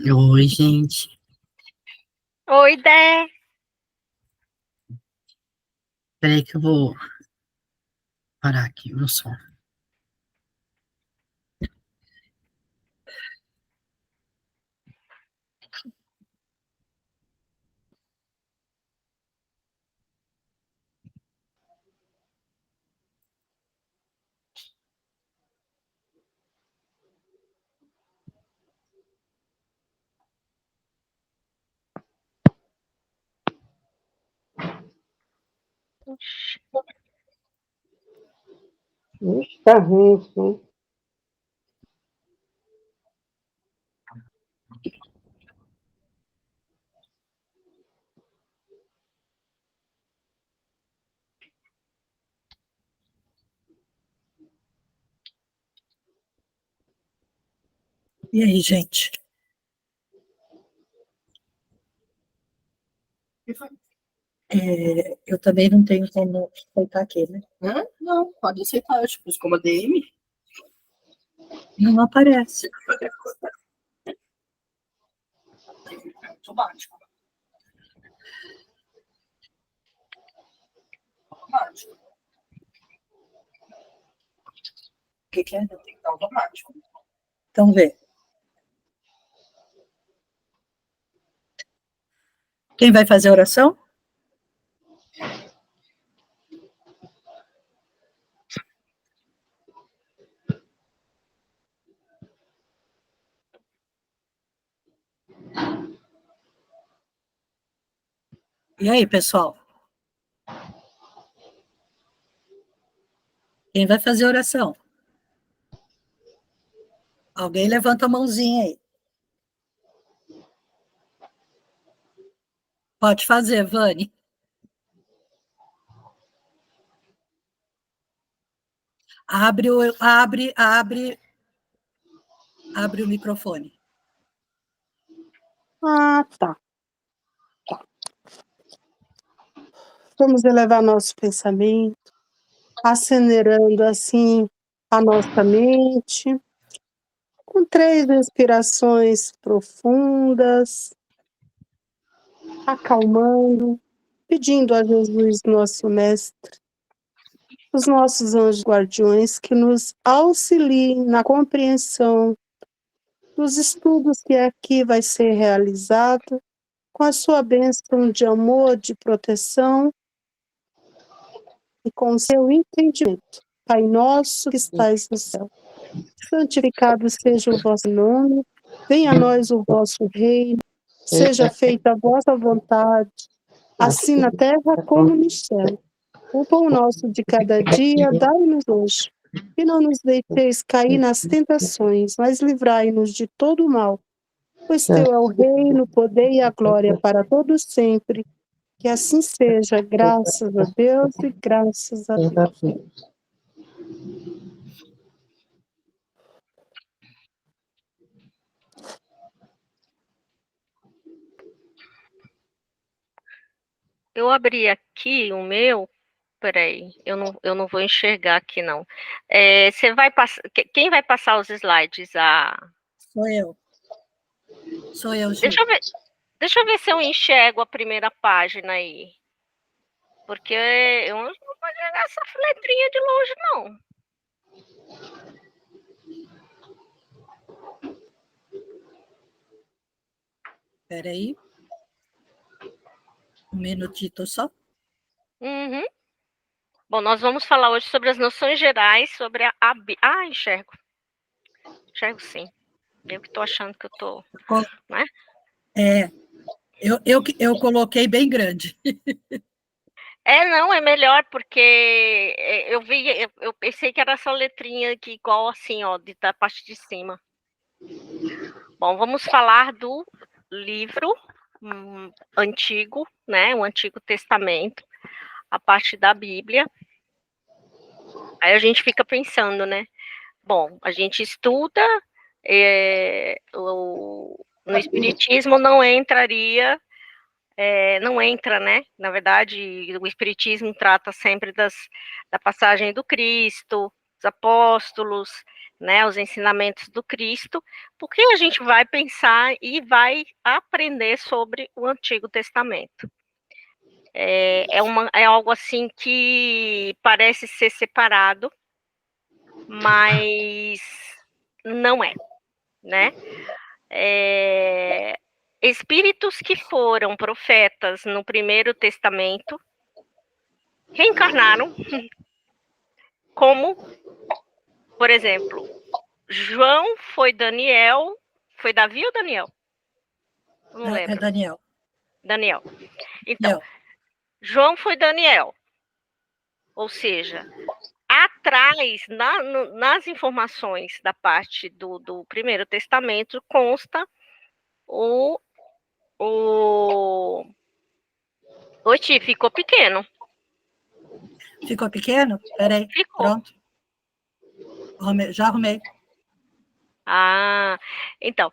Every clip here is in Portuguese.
Oi, gente. Oi, Dé. Peraí que eu vou parar aqui meu som. Ixi, tá ruim isso, hein? E aí, gente? Eu também não tenho como aceitar aqui, né? Hã? Não, pode aceitar, eu te pus como ADM. Não aparece. Automático. Automático. O que que é? Tem que estar automático. Então vê. Quem vai fazer a oração? E aí, pessoal? Quem vai fazer a oração? Alguém levanta a mãozinha aí. Pode fazer, Vani. Abre o microfone. Ah, tá. Vamos elevar nosso pensamento, acelerando assim a nossa mente, com 3 respirações profundas, acalmando, pedindo a Jesus, nosso Mestre, os nossos anjos guardiões, que nos auxiliem na compreensão dos estudos que aqui vai ser realizado, com a sua bênção de amor, de proteção e com o seu entendimento. Pai nosso que estais no céu, santificado seja o vosso nome, venha a nós o vosso reino, seja feita a vossa vontade, assim na terra como no céu. O pão nosso de cada dia, dai-nos hoje, e não nos deixeis cair nas tentações, mas livrai-nos de todo o mal, pois teu é o reino, o poder e a glória para todos sempre. Que assim seja, graças a Deus e graças a Deus. Eu abri aqui o meu. Peraí, eu não vou enxergar aqui, não. Você vai passar. Quem vai passar os slides? Sou eu. Sou eu, Gil. Deixa eu ver se eu enxergo a primeira página aí. Porque eu não vou enxergar essa letrinha de longe, não. Espera aí. Um minutito só. Uhum. Bom, nós vamos falar hoje sobre as noções gerais sobre a Bíblia. Ah, enxergo. Enxergo sim. Eu que estou achando que eu estou. Né? Eu coloquei bem grande. Não, é melhor, porque eu pensei que era essa letrinha aqui, igual assim, ó, da parte de cima. Bom, vamos falar do livro antigo, né, o Antigo Testamento, a parte da Bíblia. Aí a gente fica pensando, né, bom, a gente estuda, no Espiritismo não entraria, não entra, né, na verdade, o Espiritismo trata sempre da passagem do Cristo, os apóstolos, né, os ensinamentos do Cristo, porque a gente vai pensar e vai aprender sobre o Antigo Testamento. É algo assim que parece ser separado, mas não é, né? Espíritos que foram profetas no Primeiro Testamento reencarnaram, como, por exemplo, João foi Daniel, foi Davi ou Daniel? Não lembro. É Daniel. Daniel. Então, Não. João foi Daniel, ou seja, atrás, nas informações da parte do Primeiro Testamento, consta o Oti, ficou pequeno. Ficou pequeno? Peraí, Ficou. pronto. Já arrumei. Então,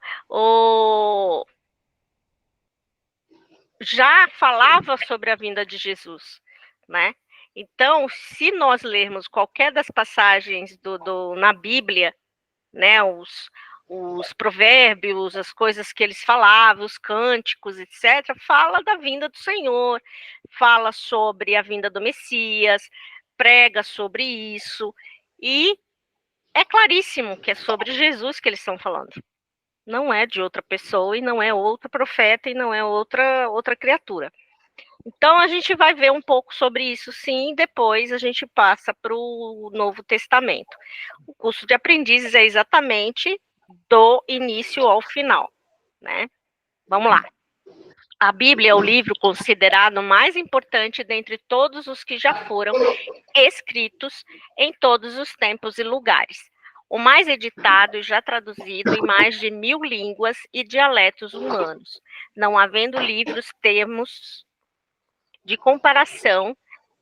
já falava sobre a vinda de Jesus, né? Então, se nós lermos qualquer das passagens na Bíblia, né, os provérbios, as coisas que eles falavam, os cânticos, etc., fala da vinda do Senhor, fala sobre a vinda do Messias, prega sobre isso, e é claríssimo que é sobre Jesus que eles estão falando. Não é de outra pessoa, e não é outro profeta, e não é outra criatura. Então, a gente vai ver um pouco sobre isso, sim, e depois a gente passa para o Novo Testamento. O curso de aprendizes é exatamente do início ao final, né? Vamos lá. A Bíblia é o livro considerado mais importante dentre todos os que já foram escritos em todos os tempos e lugares. O mais editado e já traduzido em mais de 1000 línguas e dialetos humanos, não havendo livros termos de comparação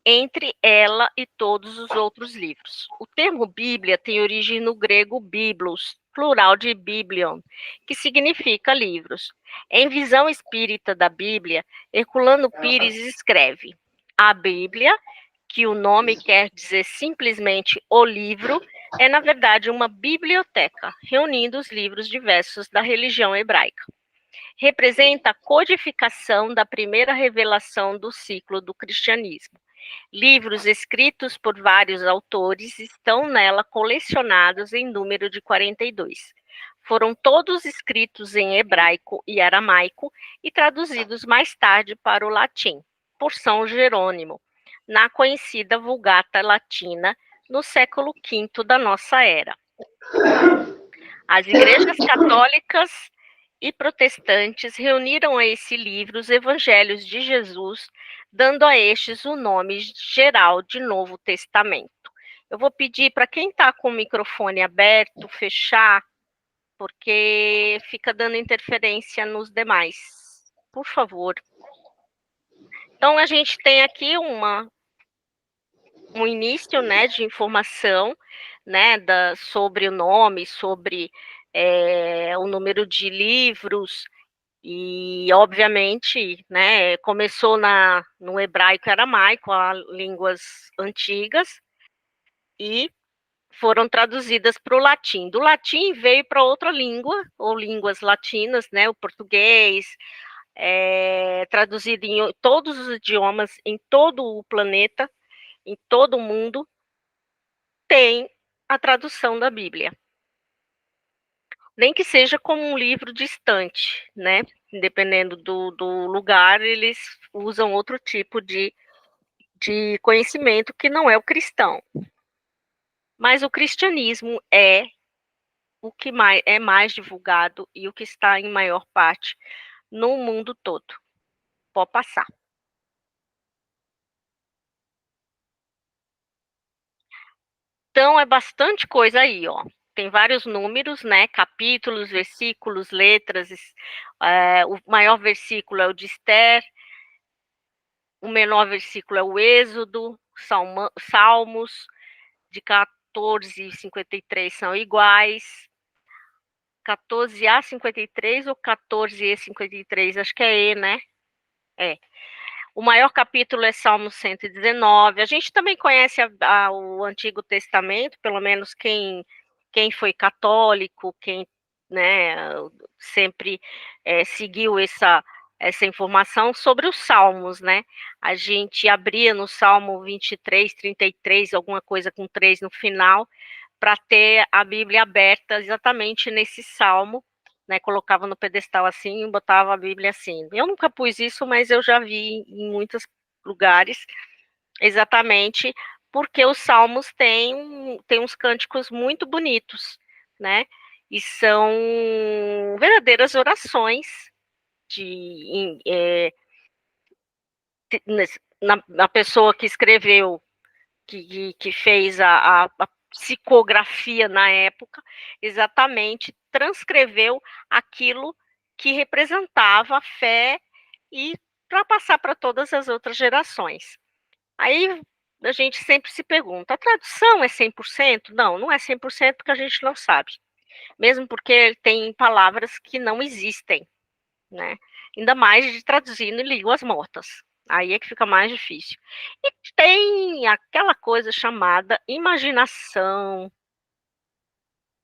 entre ela e todos os outros livros. O termo Bíblia tem origem no grego biblos, plural de biblion, que significa livros. Em Visão Espírita da Bíblia, Herculano Pires escreve: a Bíblia, que o nome quer dizer simplesmente o livro, é na verdade uma biblioteca, reunindo os livros diversos da religião hebraica. Representa a codificação da primeira revelação do ciclo do cristianismo. Livros escritos por vários autores estão nela colecionados em número de 42. Foram todos escritos em hebraico e aramaico e traduzidos mais tarde para o latim, por São Jerônimo, na conhecida Vulgata Latina, no século V da nossa era. As igrejas católicas e protestantes reuniram a esse livro os evangelhos de Jesus, dando a estes o nome geral de Novo Testamento. Eu vou pedir para quem está com o microfone aberto, fechar, porque fica dando interferência nos demais. Por favor. Então, a gente tem aqui um início, né, de informação, né, sobre o nome, sobre o número de livros, e, obviamente, né, começou no hebraico e aramaico, línguas antigas, e foram traduzidas para o latim. Do latim veio para outra língua, ou línguas latinas, né, o português, traduzido em todos os idiomas, em todo o planeta, em todo o mundo, tem a tradução da Bíblia. Nem que seja como um livro distante, né? Dependendo do lugar, eles usam outro tipo de conhecimento que não é o cristão. Mas o cristianismo é o que é mais divulgado e o que está em maior parte no mundo todo. Pode passar. Então, é bastante coisa aí, ó. Tem vários números, né? Capítulos, versículos, letras. O maior versículo é o de Esther. O menor versículo é o Êxodo. Salmos de 14 e 53 são iguais. 14 a 53 ou 14 e 53? Acho que é E, né? É. O maior capítulo é Salmo 119. A gente também conhece o Antigo Testamento, pelo menos quem foi católico, quem, né, sempre seguiu essa informação sobre os Salmos, né? A gente abria no Salmo 23, 33, alguma coisa com 3 no final, para ter a Bíblia aberta exatamente nesse Salmo, né? Colocava no pedestal assim e botava a Bíblia assim. Eu nunca pus isso, mas eu já vi em muitos lugares, exatamente porque os Salmos têm uns cânticos muito bonitos, né? E são verdadeiras orações na pessoa que escreveu, que fez a psicografia na época, exatamente transcreveu aquilo que representava a fé e para passar para todas as outras gerações. Aí a gente sempre se pergunta, a tradução é 100%? Não, não é 100% porque a gente não sabe. Mesmo porque tem palavras que não existem, né? Ainda mais de traduzindo em línguas mortas. Aí é que fica mais difícil. E tem aquela coisa chamada imaginação,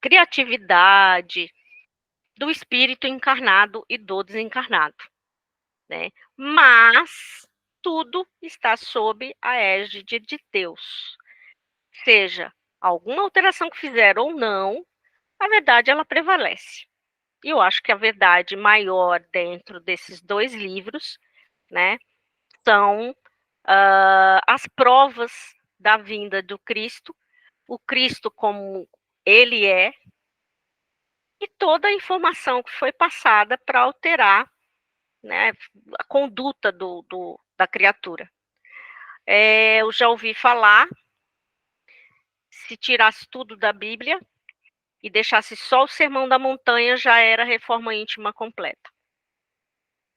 criatividade do espírito encarnado e do desencarnado, né? Mas tudo está sob a égide de Deus. Seja alguma alteração que fizeram ou não, a verdade ela prevalece. E eu acho que a verdade maior dentro desses 2 livros, né, são as provas da vinda do Cristo, o Cristo como ele é, e toda a informação que foi passada para alterar, né, a conduta da criatura. Eu já ouvi falar, se tirasse tudo da Bíblia e deixasse só o Sermão da Montanha, já era reforma íntima completa.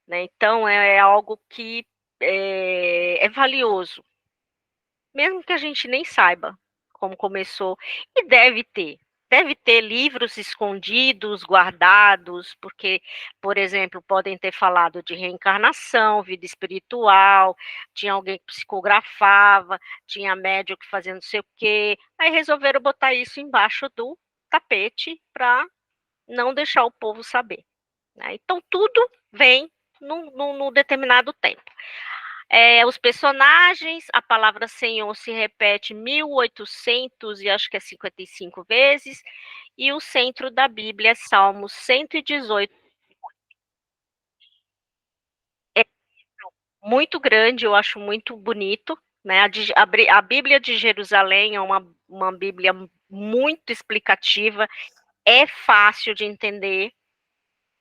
Né? Então, é algo que é valioso, mesmo que a gente nem saiba como começou, e deve ter livros escondidos, guardados, porque, por exemplo, podem ter falado de reencarnação, vida espiritual, tinha alguém que psicografava, tinha médium que fazia não sei o quê, aí resolveram botar isso embaixo do tapete para não deixar o povo saber. Né? Então, tudo vem num determinado tempo. Os personagens, a palavra Senhor se repete 1800 e acho que é 55 vezes, e o centro da Bíblia é Salmos 118. É muito grande, eu acho muito bonito, né? A Bíblia de Jerusalém é uma Bíblia muito explicativa, é fácil de entender,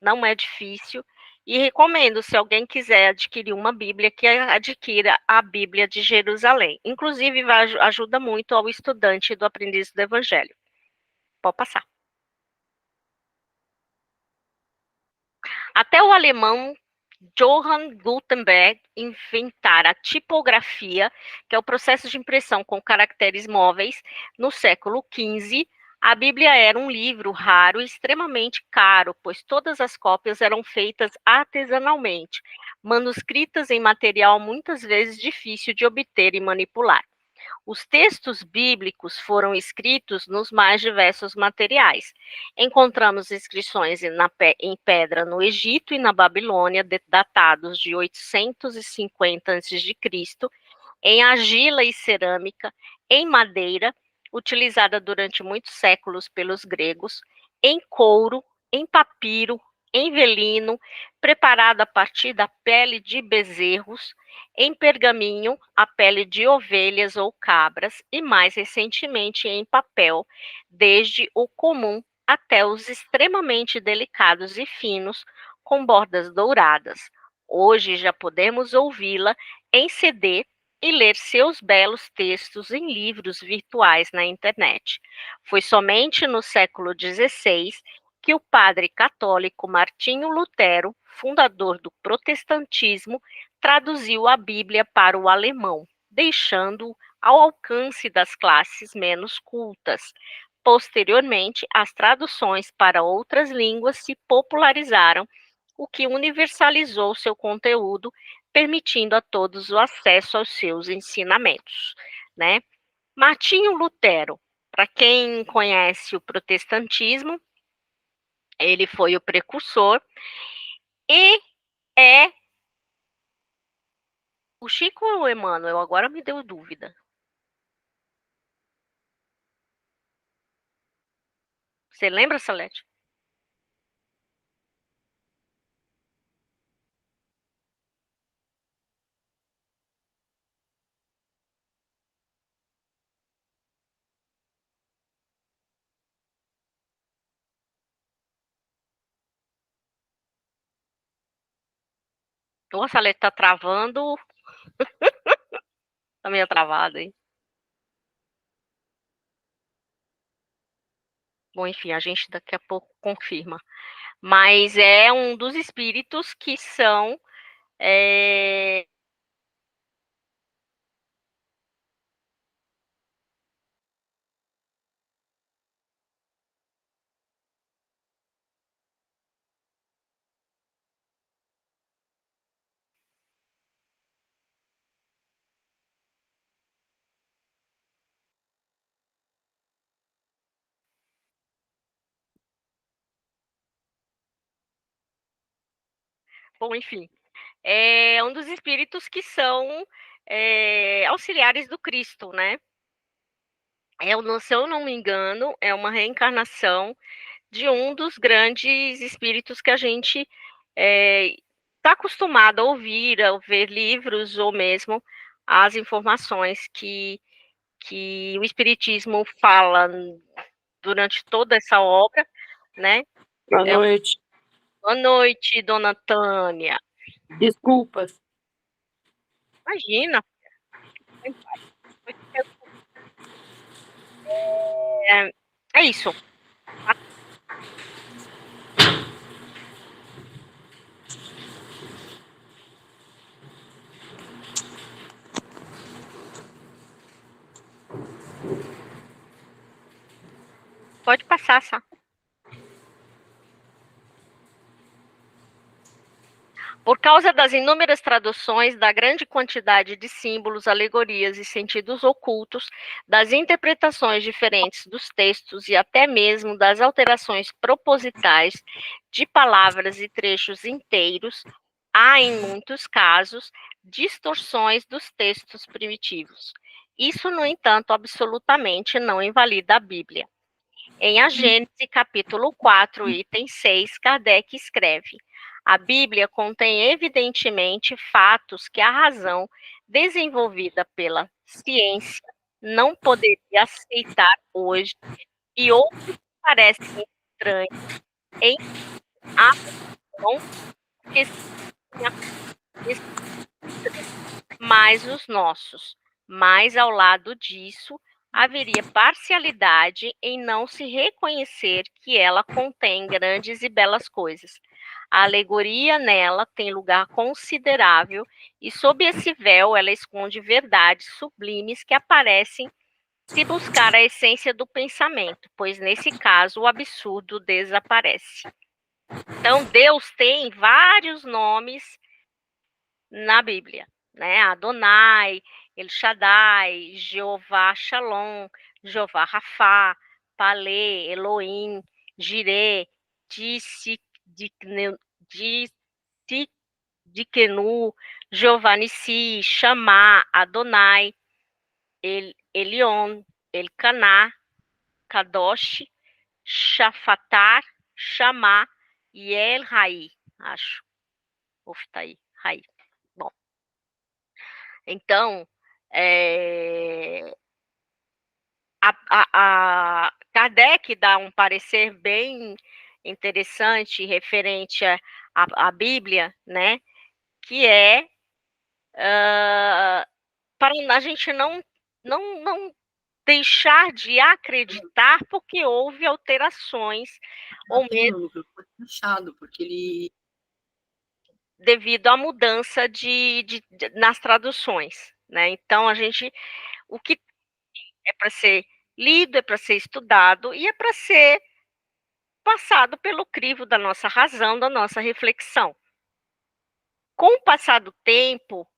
não é difícil. E recomendo, se alguém quiser adquirir uma Bíblia, que adquira a Bíblia de Jerusalém. Inclusive, ajuda muito ao estudante do aprendiz do Evangelho. Pode passar. Até o alemão Johann Gutenberg inventar a tipografia, que é o processo de impressão com caracteres móveis, no século XV, a Bíblia era um livro raro e extremamente caro, pois todas as cópias eram feitas artesanalmente, manuscritas em material muitas vezes difícil de obter e manipular. Os textos bíblicos foram escritos nos mais diversos materiais. Encontramos inscrições em pedra no Egito e na Babilônia, datados de 850 a.C., em argila e cerâmica, em madeira, utilizada durante muitos séculos pelos gregos, em couro, em papiro, em velino, preparado a partir da pele de bezerros, em pergaminho, a pele de ovelhas ou cabras, e mais recentemente em papel, desde o comum até os extremamente delicados e finos, com bordas douradas. Hoje já podemos ouvi-la em CD e ler seus belos textos em livros virtuais na internet. Foi somente no século XVI que o padre católico Martinho Lutero, fundador do protestantismo, traduziu a Bíblia para o alemão, deixando-o ao alcance das classes menos cultas. Posteriormente, as traduções para outras línguas se popularizaram, o que universalizou seu conteúdo, permitindo a todos o acesso aos seus ensinamentos, né? Martinho Lutero, para quem conhece o protestantismo, ele foi o precursor e é o Chico ou o Emmanuel? Agora me deu dúvida. Você lembra, Salete? Ou a Salete tá travando, tá meio travada aí. Bom, enfim, a gente daqui a pouco confirma. Mas é um dos espíritos que são bom, enfim, é um dos espíritos que são auxiliares do Cristo, né? Se eu não me engano, é uma reencarnação de um dos grandes espíritos que a gente está acostumado a ouvir, a ver livros ou mesmo as informações que o Espiritismo fala durante toda essa obra, né? Boa noite. Boa noite, dona Tânia. Desculpas. Imagina. É isso. Pode passar, Sá. Por causa das inúmeras traduções, da grande quantidade de símbolos, alegorias e sentidos ocultos, das interpretações diferentes dos textos e até mesmo das alterações propositais de palavras e trechos inteiros, há, em muitos casos, distorções dos textos primitivos. Isso, no entanto, absolutamente não invalida a Bíblia. Em A Gênese, capítulo 4, item 6, Kardec escreve: a Bíblia contém evidentemente fatos que a razão, desenvolvida pela ciência, não poderia aceitar hoje, e outros que parecem estranhos em ação, que mais os nossos. Mas, ao lado disso, haveria parcialidade em não se reconhecer que ela contém grandes e belas coisas. A alegoria nela tem lugar considerável e, sob esse véu, ela esconde verdades sublimes que aparecem se buscar a essência do pensamento, pois, nesse caso, o absurdo desaparece. Então, Deus tem vários nomes na Bíblia, né? Adonai, El Shaddai, Jeová Shalom, Jeová Rafá, Palê, Elohim, Jireh, Dikenu, Jeová Nissi, Chamá, Adonai, Elion, Elcaná, Kadosh, Shafatar, Chamá e El Rai, acho. Oftai, Rai. Bom, então, a Kardec dá um parecer bem interessante referente à Bíblia, né? Que é para a gente não deixar de acreditar porque houve alterações ou mesmo Foi fechado, porque ele devido à mudança nas traduções, né? Então o que é para ser lido, é para ser estudado e é para ser passado pelo crivo da nossa razão, da nossa reflexão. Com o passar do tempo,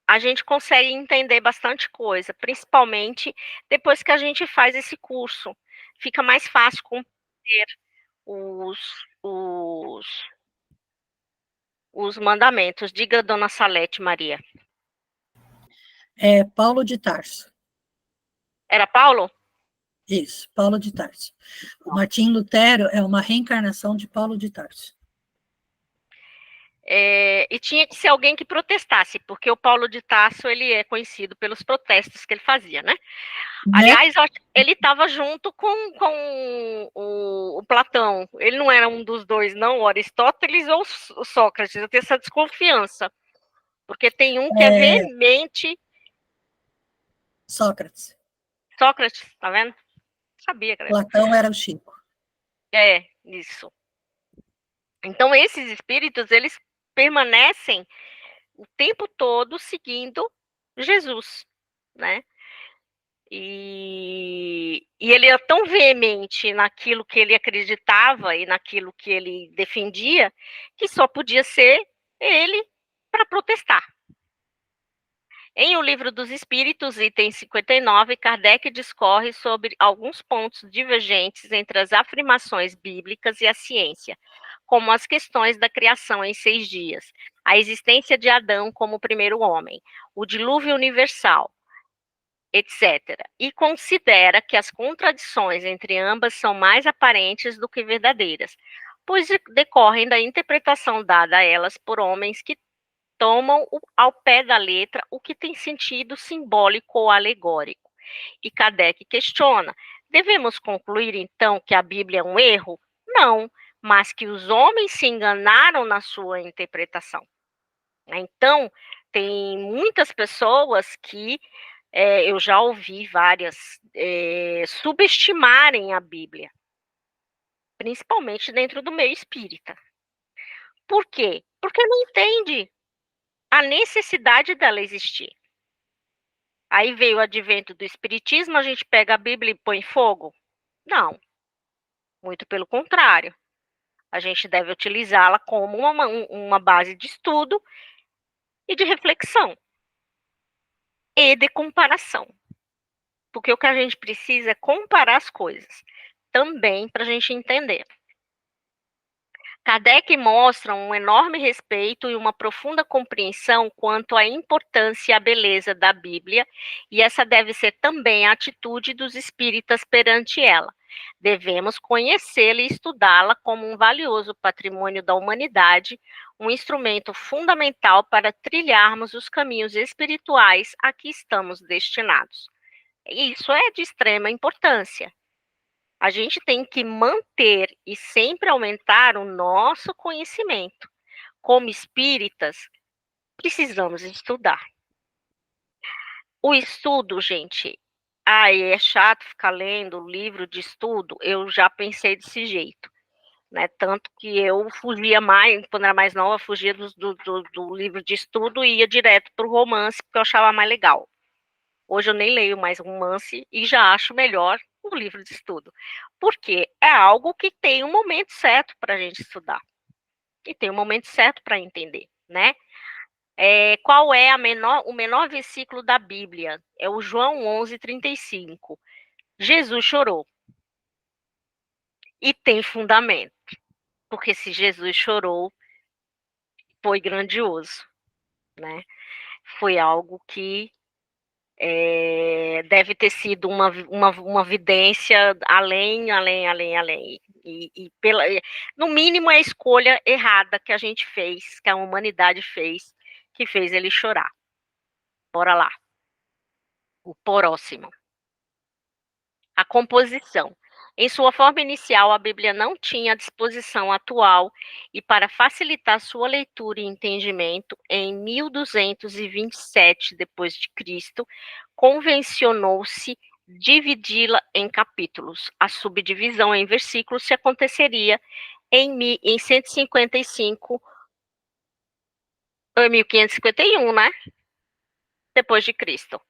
a gente consegue entender bastante coisa, principalmente depois que a gente faz esse curso. Fica mais fácil compreender os, os, os mandamentos. Diga, dona Salete Maria. É Paulo de Tarso. Era Paulo? Isso, Paulo de Tarso. O Martim Lutero é uma reencarnação de Paulo de Tarso. E tinha que ser alguém que protestasse, porque o Paulo de Tarso ele é conhecido pelos protestos que ele fazia, né? Aliás, ele estava junto com o Platão. Ele não era um dos dois, não, o Aristóteles ou o Sócrates. Eu tenho essa desconfiança. Porque tem um que é veemente. Sócrates. Sócrates, tá vendo? Sabia, cara. Platão era o Chico. Isso. Então, esses espíritos, eles permanecem o tempo todo seguindo Jesus, né? E ele é tão veemente naquilo que ele acreditava e naquilo que ele defendia, que só podia ser ele para protestar. Em O Livro dos Espíritos, item 59, Kardec discorre sobre alguns pontos divergentes entre as afirmações bíblicas e a ciência, como as questões da criação em 6 dias, a existência de Adão como primeiro homem, o dilúvio universal, etc. E considera que as contradições entre ambas são mais aparentes do que verdadeiras, pois decorrem da interpretação dada a elas por homens que tomam ao pé da letra o que tem sentido simbólico ou alegórico. E Kardec questiona: devemos concluir então que a Bíblia é um erro? Não, mas que os homens se enganaram na sua interpretação. Então, tem muitas pessoas que eu já ouvi várias subestimarem a Bíblia, principalmente dentro do meio espírita. Por quê? Porque não entende a necessidade dela existir. Aí veio o advento do espiritismo, a gente pega a Bíblia e põe fogo? Não, muito pelo contrário. A gente deve utilizá-la como uma base de estudo e de reflexão e de comparação. Porque o que a gente precisa é comparar as coisas, também para a gente entender. Kardec mostra um enorme respeito e uma profunda compreensão quanto à importância e à beleza da Bíblia, e essa deve ser também a atitude dos espíritas perante ela. Devemos conhecê-la e estudá-la como um valioso patrimônio da humanidade, um instrumento fundamental para trilharmos os caminhos espirituais a que estamos destinados. Isso é de extrema importância. A gente tem que manter e sempre aumentar o nosso conhecimento. Como espíritas, precisamos estudar. O estudo, gente, é chato ficar lendo livro de estudo, eu já pensei desse jeito, né? Tanto que eu fugia mais, quando era mais nova, fugia do livro de estudo e ia direto para o romance, porque eu achava mais legal. Hoje eu nem leio mais romance e já acho melhor o livro de estudo. Porque é algo que tem um momento certo para a gente estudar. E tem um momento certo para entender, né? Qual é o menor versículo da Bíblia? É o João 11:35. Jesus chorou. E tem fundamento. Porque se Jesus chorou, foi grandioso, né? Foi algo que deve ter sido uma vidência além. E no mínimo é a escolha errada que a gente fez, que a humanidade fez, que fez ele chorar. Bora lá. O próximo. A composição. Em sua forma inicial, a Bíblia não tinha a disposição atual e, para facilitar sua leitura e entendimento, em 1227 d.C., convencionou-se dividi-la em capítulos. A subdivisão em versículos se aconteceria em 155, 1551, né? Depois de Cristo.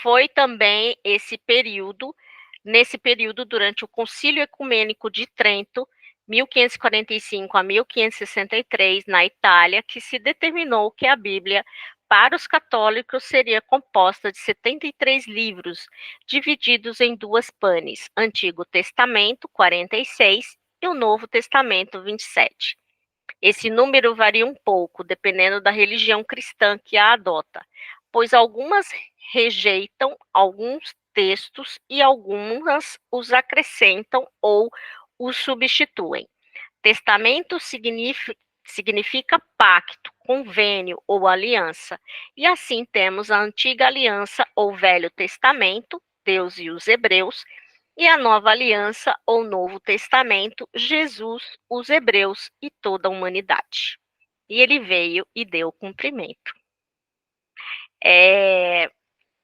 Foi também nesse período, durante o Concílio Ecumênico de Trento, 1545 a 1563, na Itália, que se determinou que a Bíblia, para os católicos, seria composta de 73 livros, divididos em duas panes: Antigo Testamento, 46, e o Novo Testamento, 27. Esse número varia um pouco, dependendo da religião cristã que a adota, pois algumas rejeitam alguns textos e algumas os acrescentam ou os substituem. Testamento significa pacto, convênio ou aliança, e assim temos a Antiga Aliança ou Velho Testamento, Deus e os Hebreus, e a Nova Aliança ou Novo Testamento, Jesus, os Hebreus e toda a humanidade. E ele veio e deu cumprimento.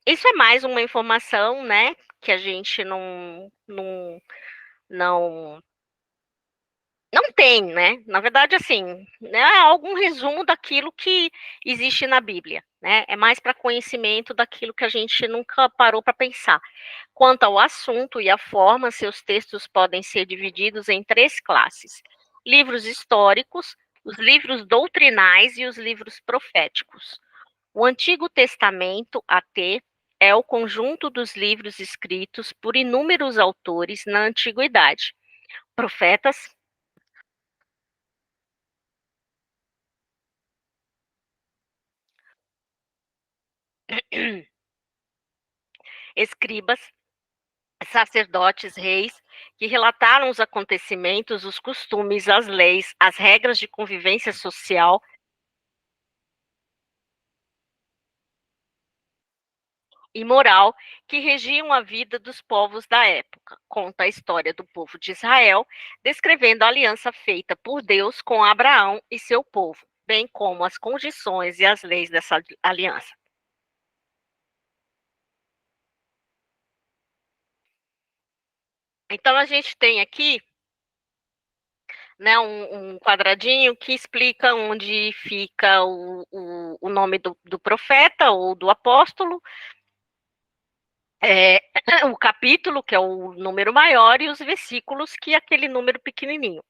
Isso é mais uma informação, né, que a gente não tem, né? Na verdade, assim, né, é algum resumo daquilo que existe na Bíblia, né? É mais para conhecimento daquilo que a gente nunca parou para pensar. Quanto ao assunto e à forma, seus textos podem ser divididos em 3 classes: livros históricos, os livros doutrinais e os livros proféticos. O Antigo Testamento, AT, é o conjunto dos livros escritos por inúmeros autores na antiguidade. Profetas, escribas, sacerdotes, reis, que relataram os acontecimentos, os costumes, as leis, as regras de convivência social e moral que regiam a vida dos povos da época. Conta a história do povo de Israel, descrevendo a aliança feita por Deus com Abraão e seu povo, bem como as condições e as leis dessa aliança. Então, a gente tem aqui, né, um quadradinho que explica onde fica o nome do profeta ou do apóstolo, o capítulo, que é o número maior, e os versículos, que é aquele número pequenininho.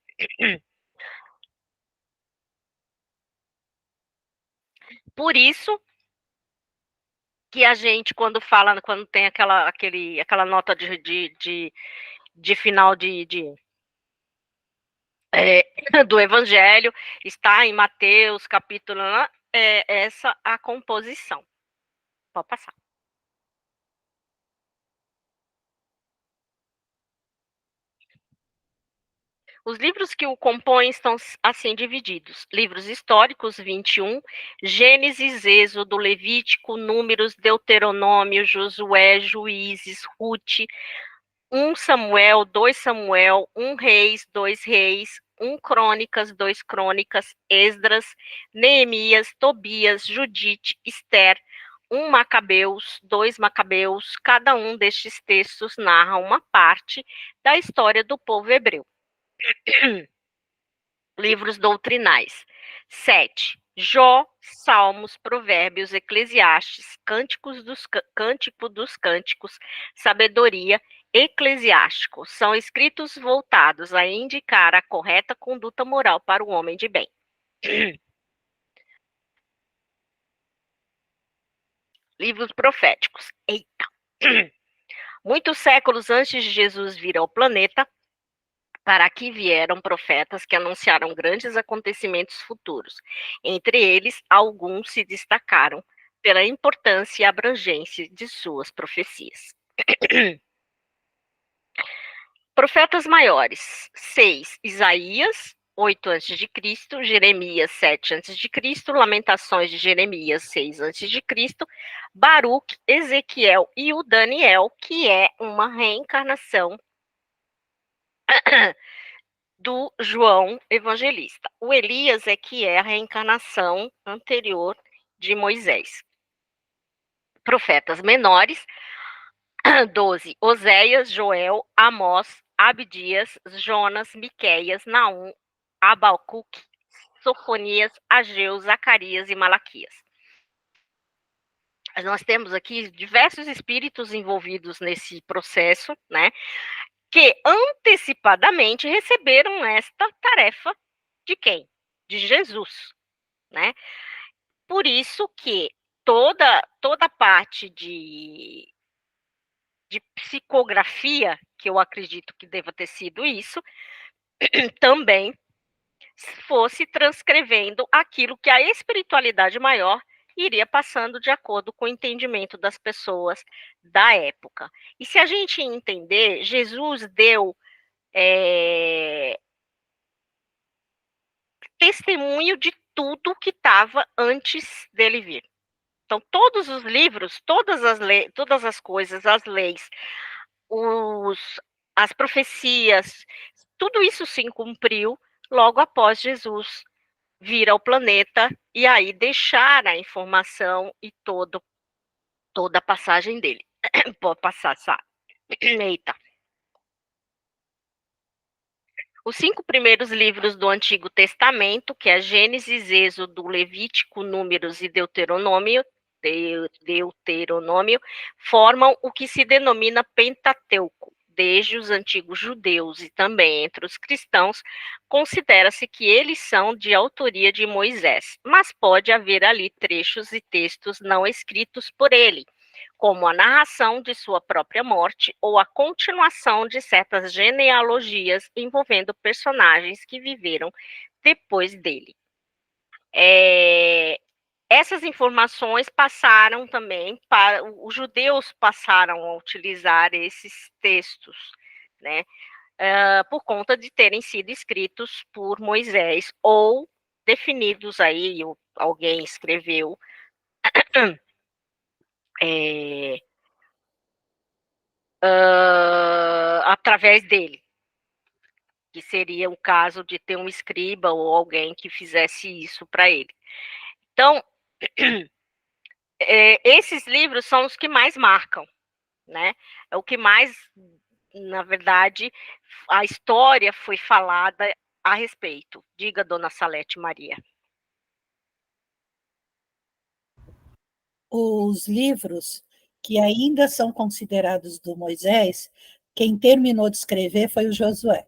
Por isso que a gente, quando tem aquela nota de final do Evangelho, está em Mateus, capítulo, essa a composição. Pode passar. Os livros que o compõem estão assim divididos: livros históricos, 21, Gênesis, Êxodo, Levítico, Números, Deuteronômio, Josué, Juízes, Rute, 1 Samuel, 2 Samuel, 1 Reis, 2 Reis, 1 Crônicas, 2 Crônicas, Esdras, Neemias, Tobias, Judite, Ester, 1 Macabeus, 2 Macabeus. Cada um destes textos narra uma parte da história do povo hebreu. Livros doutrinais: 7. Jó, Salmos, Provérbios, Eclesiastes, Cântico dos Cânticos, Sabedoria, Eclesiástico. São escritos voltados a indicar a correta conduta moral para o homem de bem. Livros proféticos. Eita! Muitos séculos antes de Jesus vir ao planeta, para aqui vieram profetas que anunciaram grandes acontecimentos futuros. Entre eles, alguns se destacaram pela importância e abrangência de suas profecias. Profetas maiores: 6. Isaías, 8 a.C., Jeremias, 7 a.C., Lamentações de Jeremias, 6 a.C., Baruque, Ezequiel e o Daniel, que é uma reencarnação do João Evangelista. O Elias é que é a reencarnação anterior de Moisés. Profetas menores: 12. Oséias, Joel, Amós, Abdias, Jonas, Miqueias, Naum, Abacuque, Sofonias, Ageu, Zacarias e Malaquias. Nós temos aqui diversos espíritos envolvidos nesse processo, né? que antecipadamente receberam esta tarefa de quem? De Jesus, né? Por isso que toda a parte de psicografia, que eu acredito que deva ter sido isso, também fosse transcrevendo aquilo que a espiritualidade maior iria passando de acordo com o entendimento das pessoas da época. E se a gente entender, Jesus deu testemunho de tudo que estava antes dele vir. Então, todos os livros, todas as coisas, as leis, as profecias, tudo isso se cumpriu logo após Jesus vir ao planeta e aí deixar a informação e toda a passagem dele. Pode passar, sabe? Eita. Os 5 primeiros livros do Antigo Testamento, que é Gênesis, Êxodo, Levítico, Números e Deuteronômio, formam o que se denomina Pentateuco. Desde os antigos judeus e também entre os cristãos, considera-se que eles são de autoria de Moisés, mas pode haver ali trechos e textos não escritos por ele, como a narração de sua própria morte ou a continuação de certas genealogias envolvendo personagens que viveram depois dele. Essas informações passaram também para os judeus passaram a utilizar esses textos, né, por conta de terem sido escritos por Moisés ou definidos aí, alguém escreveu através dele, que seria o caso de ter um escriba ou alguém que fizesse isso para ele. Então, esses livros são os que mais marcam, né? É o que mais, na verdade, a história foi falada a respeito. Diga, dona Salete Maria. Os livros que ainda são considerados do Moisés, quem terminou de escrever foi o Josué.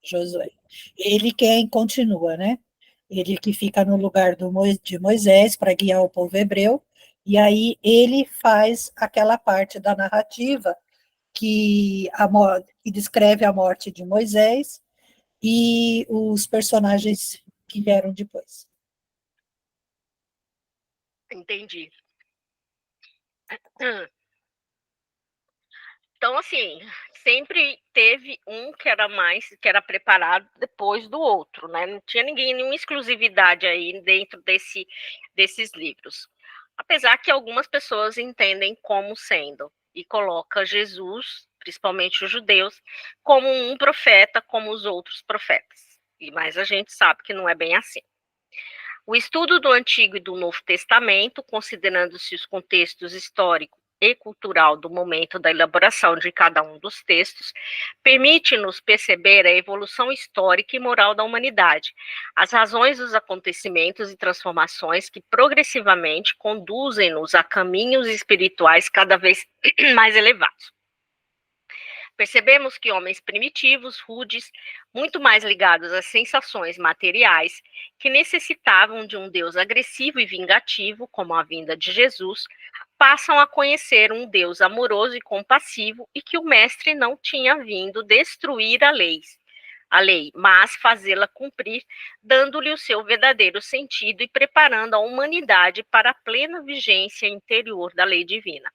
Josué. Ele quem continua, né? Ele que fica no lugar de Moisés para guiar o povo hebreu, e aí ele faz aquela parte da narrativa que descreve a morte de Moisés e os personagens que vieram depois. Entendi. Então, assim, sempre teve um que era preparado depois do outro, né? Não tinha nenhuma exclusividade aí dentro desses livros. Apesar que algumas pessoas entendem como sendo, e coloca Jesus, principalmente os judeus, como um profeta, como os outros profetas. Mas a gente sabe que não é bem assim. O estudo do Antigo e do Novo Testamento, considerando-se os contextos histórico e cultural do momento da elaboração de cada um dos textos, permite-nos perceber a evolução histórica e moral da humanidade, as razões dos acontecimentos e transformações que progressivamente conduzem-nos a caminhos espirituais cada vez mais elevados. Percebemos que homens primitivos, rudes, muito mais ligados às sensações materiais, que necessitavam de um Deus agressivo e vingativo, como a vinda de Jesus, passam a conhecer um Deus amoroso e compassivo e que o Mestre não tinha vindo destruir a lei, mas fazê-la cumprir, dando-lhe o seu verdadeiro sentido e preparando a humanidade para a plena vigência interior da lei divina.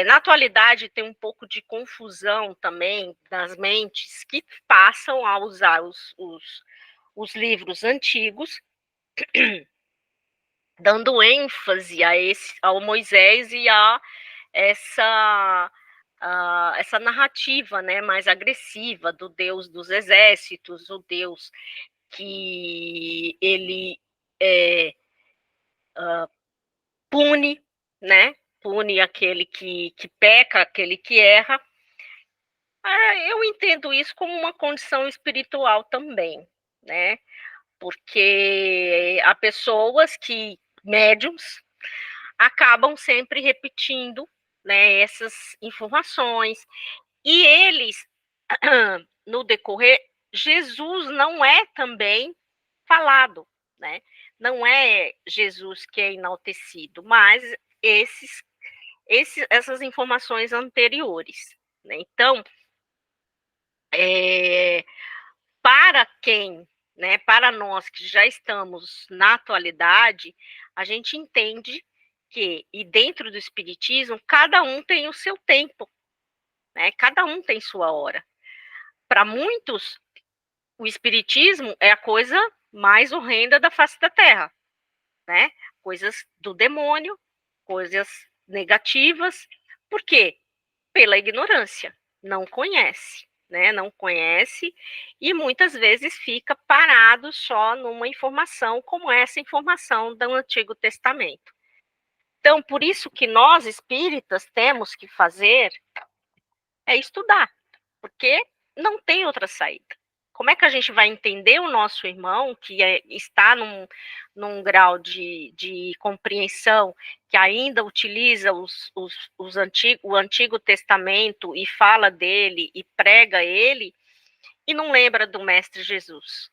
Na atualidade, tem um pouco de confusão também das mentes que passam a usar os livros antigos, dando ênfase ao Moisés e a essa narrativa, né, mais agressiva do Deus dos exércitos, o Deus que ele pune, né? Pune aquele que peca, aquele que erra. Eu entendo isso como uma condição espiritual também, né? Porque há pessoas que médiums acabam sempre repetindo, né, essas informações. E eles, no decorrer, Jesus não é também falado, né? Não é Jesus que é enaltecido, mas essas informações anteriores, né? Então, para quem, né, para nós que já estamos na atualidade, a gente entende que, e dentro do Espiritismo, cada um tem o seu tempo, né? Cada um tem sua hora. Para muitos, o Espiritismo é a coisa mais horrenda da face da Terra, né? Coisas do demônio, coisas negativas. Por quê? Pela ignorância. Não conhece, né? Não conhece e muitas vezes fica parado só numa informação como essa informação do Antigo Testamento. Então, por isso que nós espíritas temos que fazer é estudar, porque não tem outra saída. Como é que a gente vai entender o nosso irmão, que está num grau de compreensão, que ainda utiliza o Antigo Testamento e fala dele e prega ele, e não lembra do Mestre Jesus?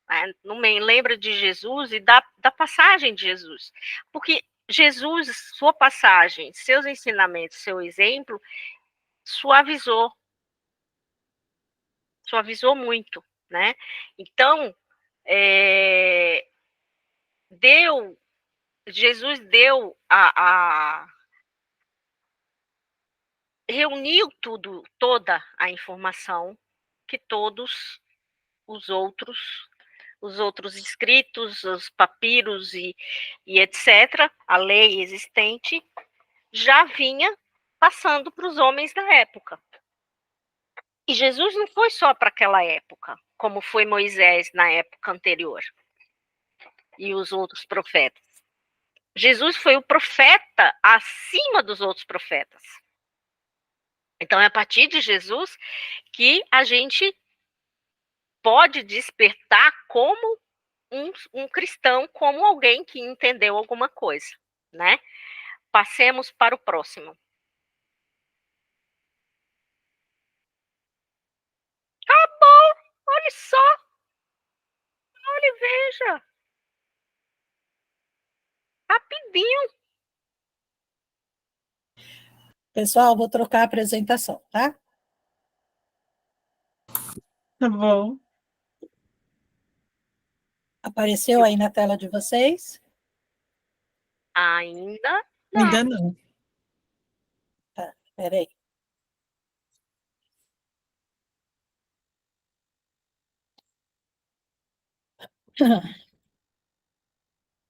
Né? Não lembra de Jesus e da passagem de Jesus. Porque Jesus, sua passagem, seus ensinamentos, seu exemplo, suavizou muito, né? Então, Jesus deu reuniu toda a informação que todos os outros escritos, os papiros e etc., a lei existente, já vinha passando para os homens da época. E Jesus não foi só para aquela época, como foi Moisés na época anterior e os outros profetas. Jesus foi o profeta acima dos outros profetas. Então, é a partir de Jesus que a gente pode despertar como um cristão, como alguém que entendeu alguma coisa, né? Passemos para o próximo. Acabou! Olha só! Olha e veja! Rapidinho! Pessoal, vou trocar a apresentação, tá? Tá bom. Apareceu aí na tela de vocês? Ainda não. Ainda não. Tá, peraí.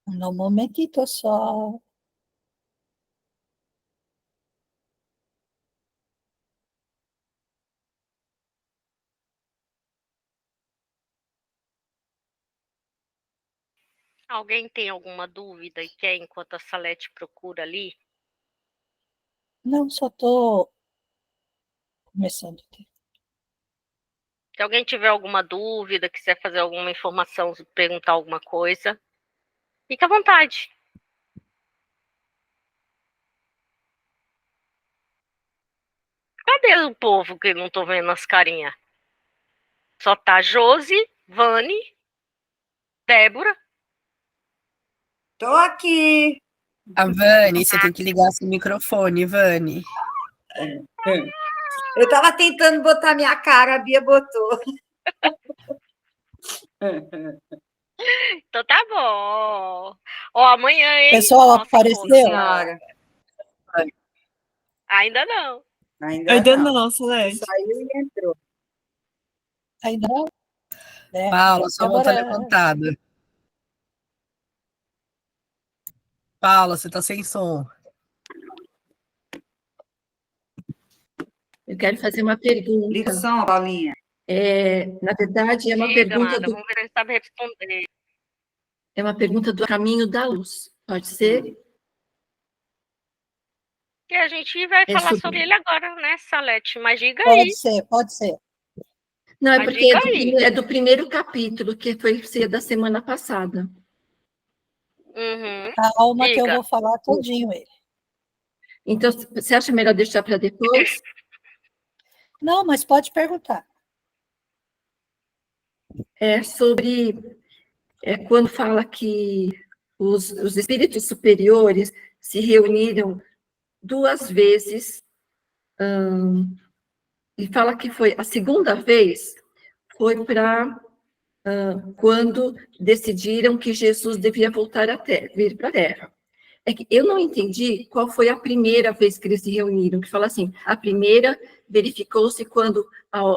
Um momentito só. Alguém tem alguma dúvida e quer, enquanto a Salete procura ali? Não, só estou começando aqui. Se alguém tiver alguma dúvida, quiser fazer alguma informação, perguntar alguma coisa, fica à vontade. Cadê o povo que não estou vendo as carinhas? Só tá Josi, Vani, Débora. Tô aqui. A Vani, você tem que ligar seu microfone, Vani. Eu tava tentando botar minha cara, a Bia botou. Então tá bom. Ó, amanhã, hein? Pessoal, Nossa, apareceu? Senhora. Ainda não. Ainda não, Celeste. Saiu e entrou. Ainda não? Né? Paula, sua mão tá Débora. levantada. Paula, você tá sem som. Eu quero fazer uma pergunta. Lição, Paulinha. Na verdade, é uma Diga, pergunta Amanda, vamos ver se a gente sabe responder. é uma pergunta do caminho da luz. Pode ser? E a gente vai É falar sobre- sobre ele agora, né, Salete? Mas diga aí. Pode ser, pode ser. Não, é Mas porque diga aí. é do primeiro capítulo, que foi ser da semana passada. Uhum. Calma que eu Diga. vou falar todinho ele. Então, você acha melhor deixar para depois? Não, mas pode perguntar. É sobre quando fala que os espíritos superiores se reuniram 2 vezes, e fala que foi a segunda vez, foi para quando decidiram que Jesus devia voltar à Terra, vir para a Terra. É que eu não entendi qual foi a primeira vez que eles se reuniram, que fala assim, a primeira verificou-se quando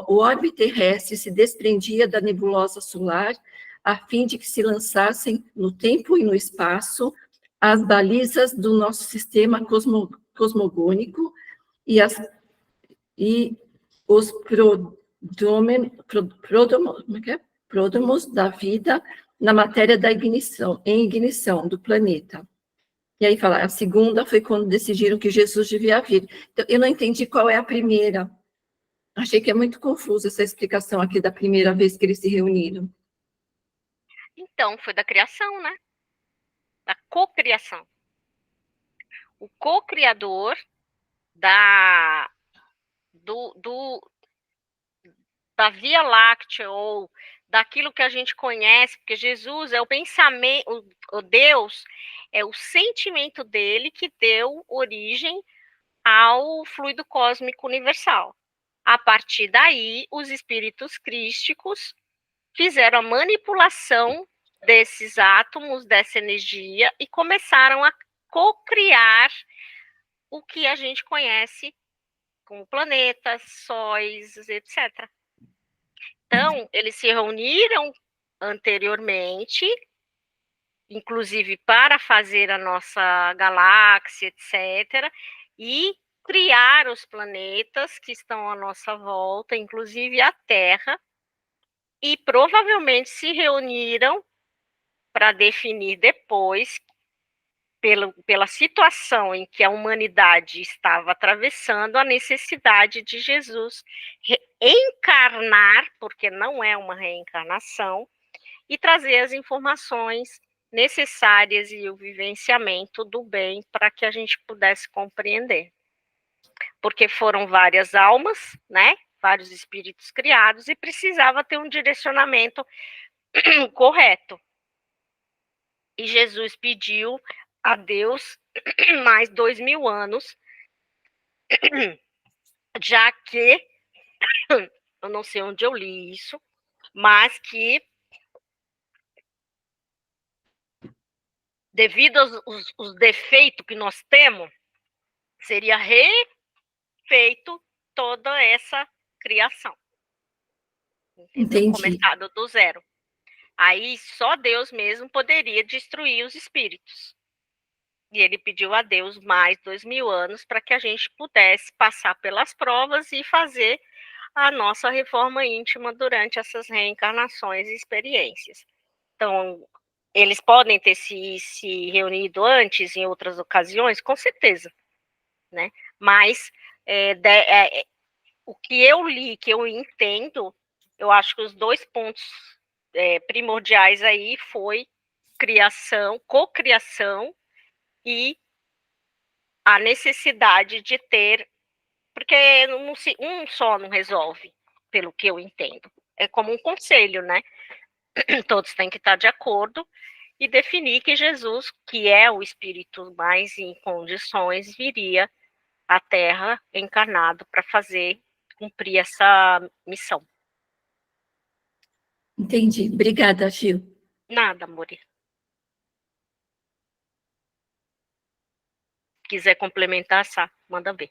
o orbe terrestre se desprendia da nebulosa solar, a fim de que se lançassem no tempo e no espaço as balizas do nosso sistema cosmogônico e os pródomos da vida na matéria da ignição do planeta. E aí fala, a segunda foi quando decidiram que Jesus devia vir. Então, eu não entendi qual é a primeira. Achei que é muito confusa essa explicação aqui da primeira vez que eles se reuniram. Então, foi da criação, né? Da cocriação. O co-criador da da Via Láctea, ou daquilo que a gente conhece, porque Jesus é o pensamento, o Deus é o sentimento dele que deu origem ao fluido cósmico universal. A partir daí, os espíritos crísticos fizeram a manipulação desses átomos, dessa energia, e começaram a co-criar o que a gente conhece como planetas, sóis, etc. Então, eles se reuniram anteriormente, inclusive para fazer a nossa galáxia, etc., e criar os planetas que estão à nossa volta, inclusive a Terra, e provavelmente se reuniram para definir depois, pela situação em que a humanidade estava atravessando, a necessidade de Jesus encarnar, porque não é uma reencarnação, e trazer as informações necessárias e o vivenciamento do bem para que a gente pudesse compreender. Porque foram várias almas, né? Vários espíritos criados, e precisava ter um direcionamento correto. E Jesus pediu a Deus mais 2000 anos, já que, eu não sei onde eu li isso, mas que, devido aos defeitos que nós temos, seria refeito toda essa criação. Entendeu? Entendi. Começado do zero. Aí só Deus mesmo poderia destruir os espíritos. E ele pediu a Deus mais 2000 anos para que a gente pudesse passar pelas provas e fazer a nossa reforma íntima durante essas reencarnações e experiências. Então, eles podem ter se reunido antes, em outras ocasiões, com certeza, né? Mas o que eu li, que eu entendo, eu acho que os 2 pontos primordiais aí foi criação, cocriação e a necessidade de ter, porque um só não resolve, pelo que eu entendo. É como um conselho, né? Todos têm que estar de acordo e definir que Jesus, que é o espírito mais em condições, viria à Terra encarnado para cumprir essa missão. Entendi. Obrigada, Gil. Nada, amor. Quiser complementar, Sá, manda ver.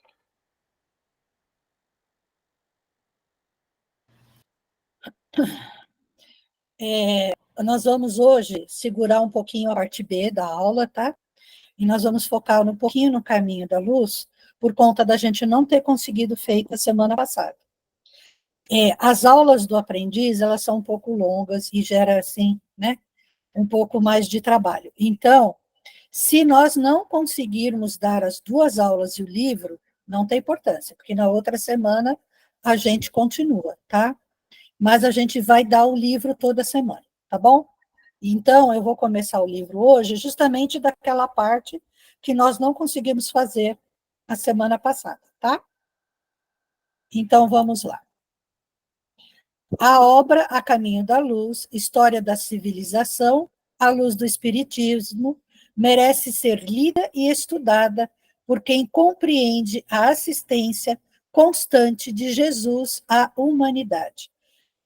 Nós vamos hoje segurar um pouquinho a parte B da aula, tá? E nós vamos focar um pouquinho no caminho da luz, por conta da gente não ter conseguido feito a semana passada. As aulas do aprendiz, elas são um pouco longas e gera, assim, né, um pouco mais de trabalho. Então, se nós não conseguirmos dar as 2 aulas e o livro, não tem importância, porque na outra semana a gente continua, tá? Mas a gente vai dar o livro toda semana, tá bom? Então, eu vou começar o livro hoje justamente daquela parte que nós não conseguimos fazer a semana passada, tá? Então, vamos lá. A obra A Caminho da Luz, História da Civilização, à luz do Espiritismo, merece ser lida e estudada por quem compreende a assistência constante de Jesus à humanidade.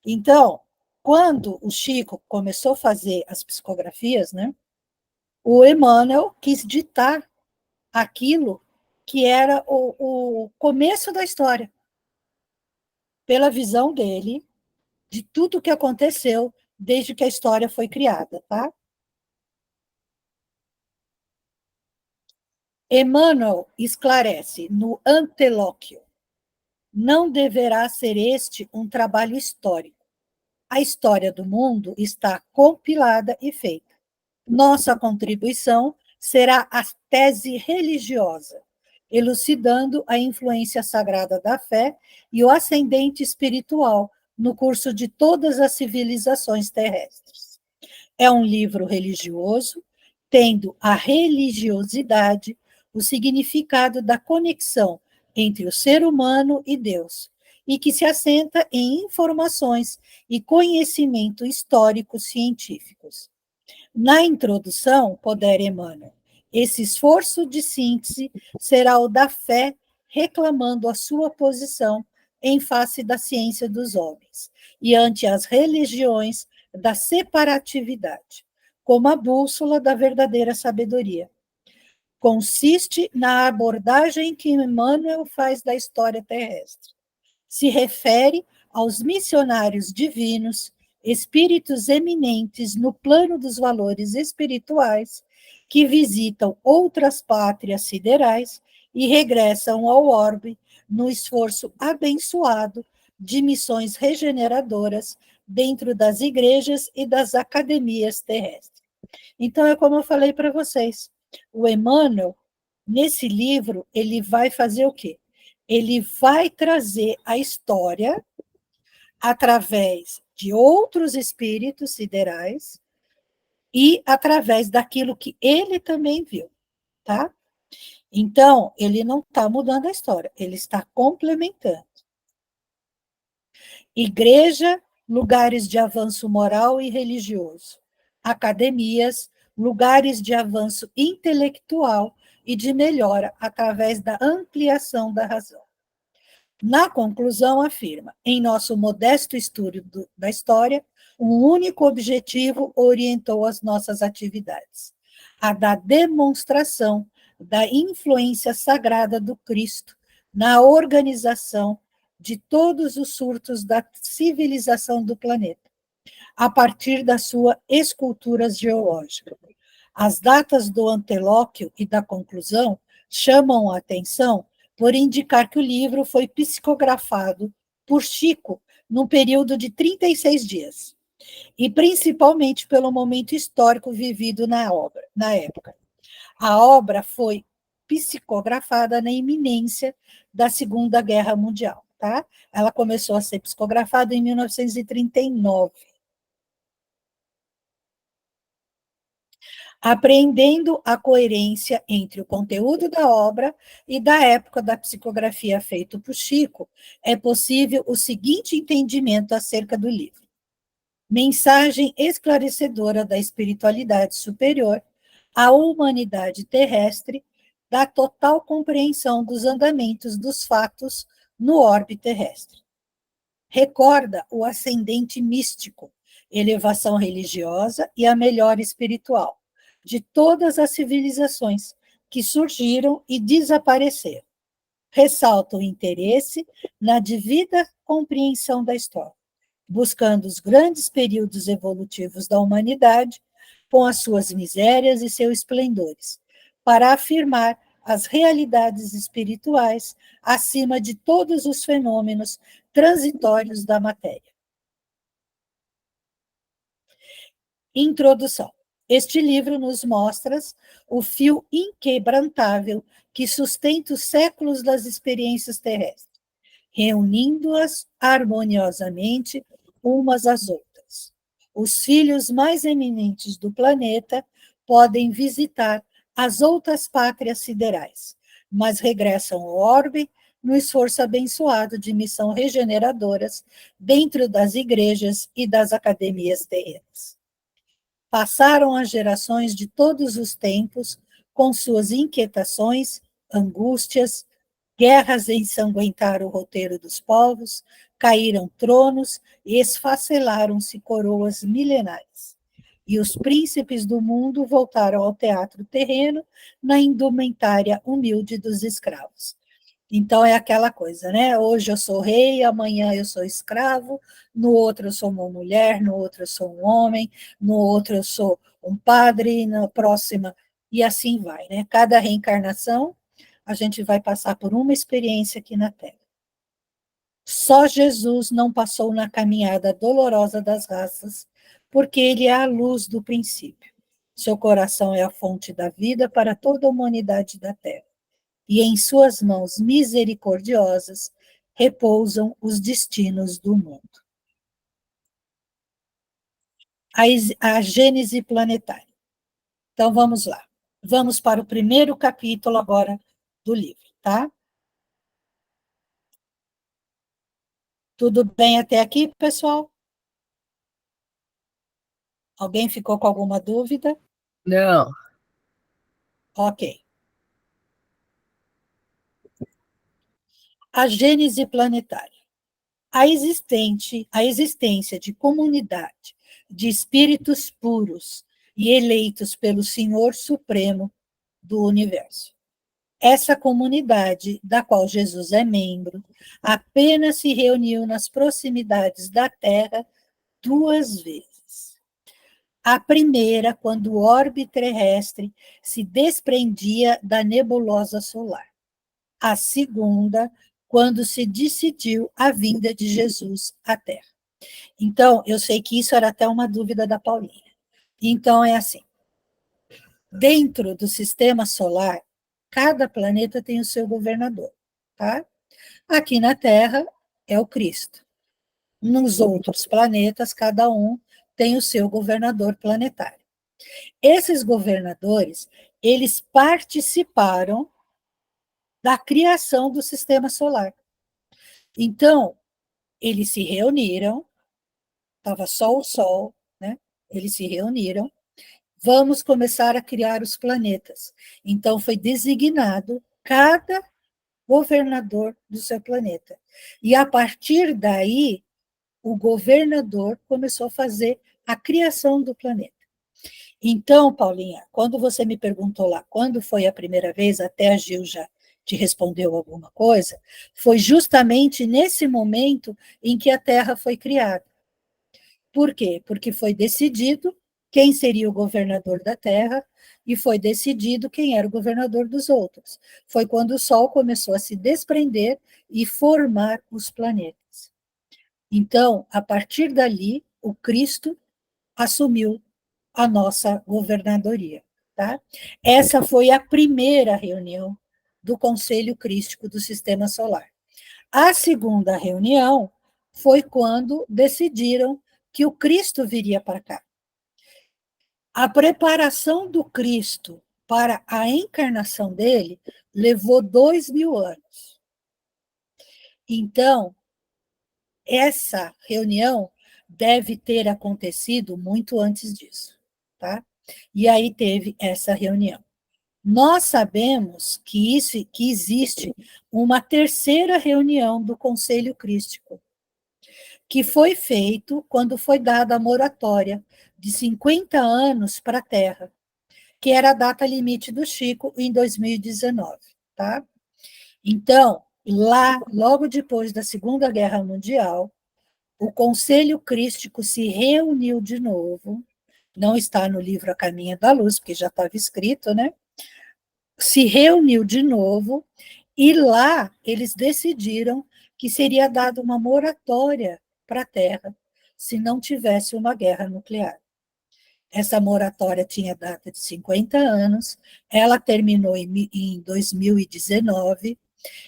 Então, quando o Chico começou a fazer as psicografias, né, o Emmanuel quis ditar aquilo que era o começo da história, pela visão dele, de tudo que aconteceu desde que a história foi criada, tá? Emmanuel esclarece no Antelóquio: não deverá ser este um trabalho histórico. A história do mundo está compilada e feita. Nossa contribuição será a tese religiosa, elucidando a influência sagrada da fé e o ascendente espiritual no curso de todas as civilizações terrestres. É um livro religioso, tendo a religiosidade o significado da conexão entre o ser humano e Deus, e que se assenta em informações e conhecimento históricos científicos. Na introdução, poder Emmanuel, esse esforço de síntese será o da fé, reclamando a sua posição em face da ciência dos homens e ante as religiões da separatividade, como a bússola da verdadeira sabedoria. Consiste na abordagem que Emmanuel faz da história terrestre. Se refere aos missionários divinos, espíritos eminentes no plano dos valores espirituais, que visitam outras pátrias siderais e regressam ao orbe no esforço abençoado de missões regeneradoras dentro das igrejas e das academias terrestres. Então, é como eu falei para vocês, o Emmanuel, nesse livro, ele vai fazer o quê? Ele vai trazer a história através de outros espíritos siderais e através daquilo que ele também viu, tá? Então, ele não está mudando a história, ele está complementando. Igreja, lugares de avanço moral e religioso. Academias, lugares de avanço intelectual e de melhora através da ampliação da razão. Na conclusão, afirma: em nosso modesto estudo da história, um único objetivo orientou as nossas atividades: a da demonstração da influência sagrada do Cristo na organização de todos os surtos da civilização do planeta, a partir da sua escultura geológica. As datas do antelóquio e da conclusão chamam a atenção por indicar que o livro foi psicografado por Chico num período de 36 dias, e principalmente pelo momento histórico vivido na época. A obra foi psicografada na iminência da Segunda Guerra Mundial, tá? Ela começou a ser psicografada em 1939. Apreendendo a coerência entre o conteúdo da obra e da época da psicografia feita por Chico, é possível o seguinte entendimento acerca do livro: mensagem esclarecedora da espiritualidade superior à humanidade terrestre, da total compreensão dos andamentos dos fatos no orbe terrestre. Recorda o ascendente místico, elevação religiosa e a melhora espiritual de todas as civilizações que surgiram e desapareceram. Ressalta o interesse na devida compreensão da história, buscando os grandes períodos evolutivos da humanidade, com as suas misérias e seus esplendores, para afirmar as realidades espirituais acima de todos os fenômenos transitórios da matéria. Introdução. Este livro nos mostra o fio inquebrantável que sustenta os séculos das experiências terrestres, reunindo-as harmoniosamente umas às outras. os filhos mais eminentes do planeta podem visitar as outras pátrias siderais, mas regressam ao orbe no esforço abençoado de missão regeneradoras dentro das igrejas e das academias terrenas. Passaram as gerações de todos os tempos com suas inquietações, angústias, guerras ensanguentaram o roteiro dos povos, caíram tronos e esfacelaram-se coroas milenares. E os príncipes do mundo voltaram ao teatro terreno na indumentária humilde dos escravos. Então é aquela coisa, né? Hoje eu sou rei, amanhã eu sou escravo, no outro eu sou uma mulher, no outro eu sou um homem, no outro eu sou um padre, na próxima, e assim vai, né? Cada reencarnação a gente vai passar por uma experiência aqui na Terra. Só Jesus não passou na caminhada dolorosa das raças, porque ele é a luz do princípio. Seu coração é a fonte da vida para toda a humanidade da Terra. E em suas mãos misericordiosas repousam os destinos do mundo. A Gênese planetária. Então, vamos lá. Vamos para o primeiro capítulo agora do livro, tá? Tudo bem até aqui, pessoal? Alguém ficou com alguma dúvida? Não. Ok. A Gênese planetária. A existência de comunidade de espíritos puros e eleitos pelo Senhor Supremo do Universo. Essa comunidade, da qual Jesus é membro, apenas se reuniu nas proximidades da Terra 2 vezes. A primeira, quando o orbe terrestre se desprendia da nebulosa solar. A segunda, quando se decidiu a vinda de Jesus à Terra. Então, eu sei que isso era até uma dúvida da Paulinha. Então, é assim. Dentro do sistema solar, cada planeta tem o seu governador, tá? Aqui na Terra é o Cristo. Nos outros planetas, cada um tem o seu governador planetário. Esses governadores, eles participaram da criação do sistema solar. Então, eles se reuniram, estava só o Sol, né? Eles se reuniram, vamos começar a criar os planetas. Então, foi designado cada governador do seu planeta. E, a partir daí, o governador começou a fazer a criação do planeta. Então, Paulinha, quando você me perguntou lá, quando foi a primeira vez, até a Gil já te respondeu alguma coisa, foi justamente nesse momento em que a Terra foi criada. Por quê? Porque foi decidido quem seria o governador da Terra e foi decidido quem era o governador dos outros. Foi quando o Sol começou a se desprender e formar os planetas. Então, a partir dali, o Cristo assumiu a nossa governadoria. Tá? Essa foi a primeira reunião do Conselho Crístico do Sistema Solar. A segunda reunião foi quando decidiram que o Cristo viria para cá. A preparação do Cristo para a encarnação dele levou 2000 anos. Então, essa reunião deve ter acontecido muito antes disso, tá? E aí teve essa reunião. Nós sabemos que existe uma terceira reunião do Conselho Crístico, que foi feito quando foi dada a moratória de 50 anos para a Terra, que era a data limite do Chico em 2019, tá? Então, lá, logo depois da Segunda Guerra Mundial, o Conselho Crístico se reuniu de novo, não está no livro A Caminho da Luz, porque já estava escrito, né? Se reuniu de novo, e lá eles decidiram que seria dada uma moratória para a Terra, se não tivesse uma guerra nuclear. Essa moratória tinha data de 50 anos, ela terminou em 2019,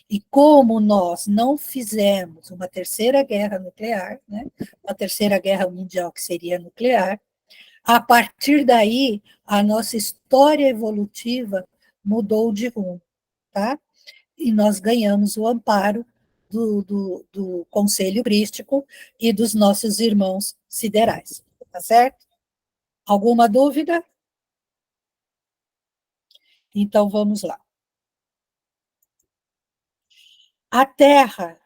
E como nós não fizemos uma terceira guerra nuclear, né, uma terceira guerra mundial que seria nuclear, a partir daí, a nossa história evolutiva mudou de rumo, tá? E nós ganhamos o amparo do Conselho Crístico e dos nossos irmãos siderais, tá certo? Alguma dúvida? Então, vamos lá. A Terra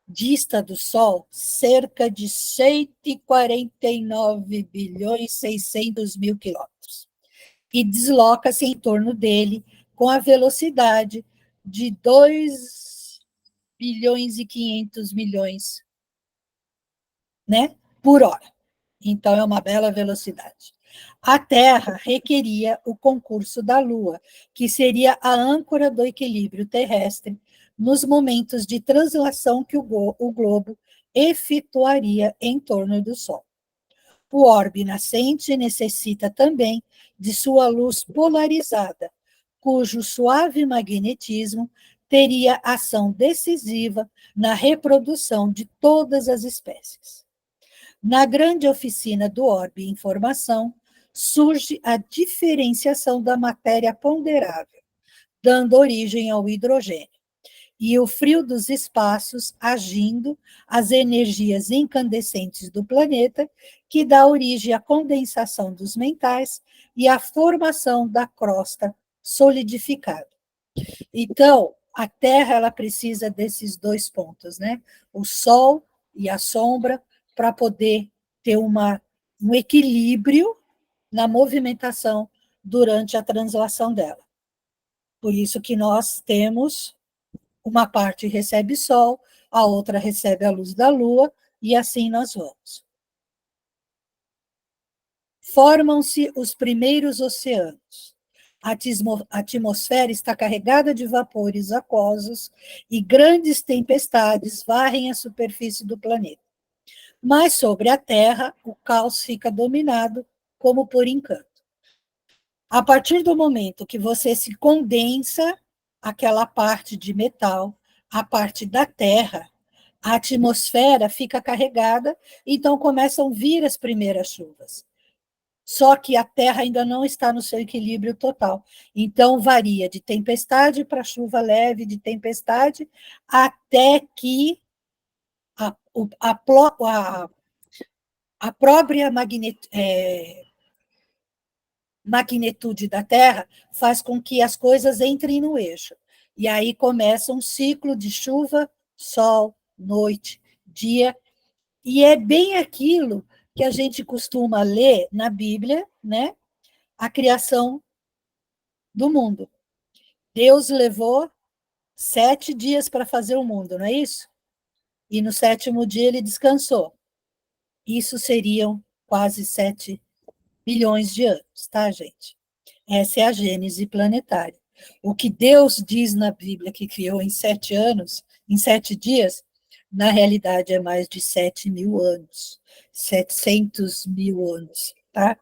dista do Sol cerca de 149 bilhões 600 mil quilômetros e desloca-se em torno dele com a velocidade de 2 bilhões e 500 milhões, né, por hora. Então, é uma bela velocidade. A Terra requeria o concurso da Lua, que seria a âncora do equilíbrio terrestre nos momentos de translação que o globo efetuaria em torno do Sol. O orbe nascente necessita também de sua luz polarizada, cujo suave magnetismo teria ação decisiva na reprodução de todas as espécies. Na grande oficina do orbe em formação, surge a diferenciação da matéria ponderável, dando origem ao hidrogênio, e o frio dos espaços agindo as energias incandescentes do planeta, que dá origem à condensação dos mentais e à formação da crosta solidificada. Então, a Terra ela precisa desses dois pontos, né? O Sol e a sombra, para poder ter um equilíbrio na movimentação durante a translação dela. Por isso que nós temos uma parte recebe Sol, a outra recebe a luz da Lua, e assim nós vamos. Formam-se os primeiros oceanos. A atmosfera está carregada de vapores aquosos e grandes tempestades varrem a superfície do planeta. Mas sobre a Terra, o caos fica dominado como por encanto. A partir do momento que você se condensa aquela parte de metal, a parte da Terra, a atmosfera fica carregada, então começam a vir as primeiras chuvas. Só que a Terra ainda não está no seu equilíbrio total. Então, varia de tempestade para chuva leve, de tempestade, até que a própria magnitude da Terra faz com que as coisas entrem no eixo. E aí começa um ciclo de chuva, sol, noite, dia, e é bem aquilo que a gente costuma ler na Bíblia, né? A criação do mundo. Deus levou 7 dias para fazer o mundo, não é isso? E no 7º dia ele descansou. Isso seriam quase 7 bilhões de anos, tá, gente? Essa é a Gênese planetária. O que Deus diz na Bíblia que criou em 7 anos, em 7 dias, na realidade é mais de 7.000 anos, 700.000 anos, tá?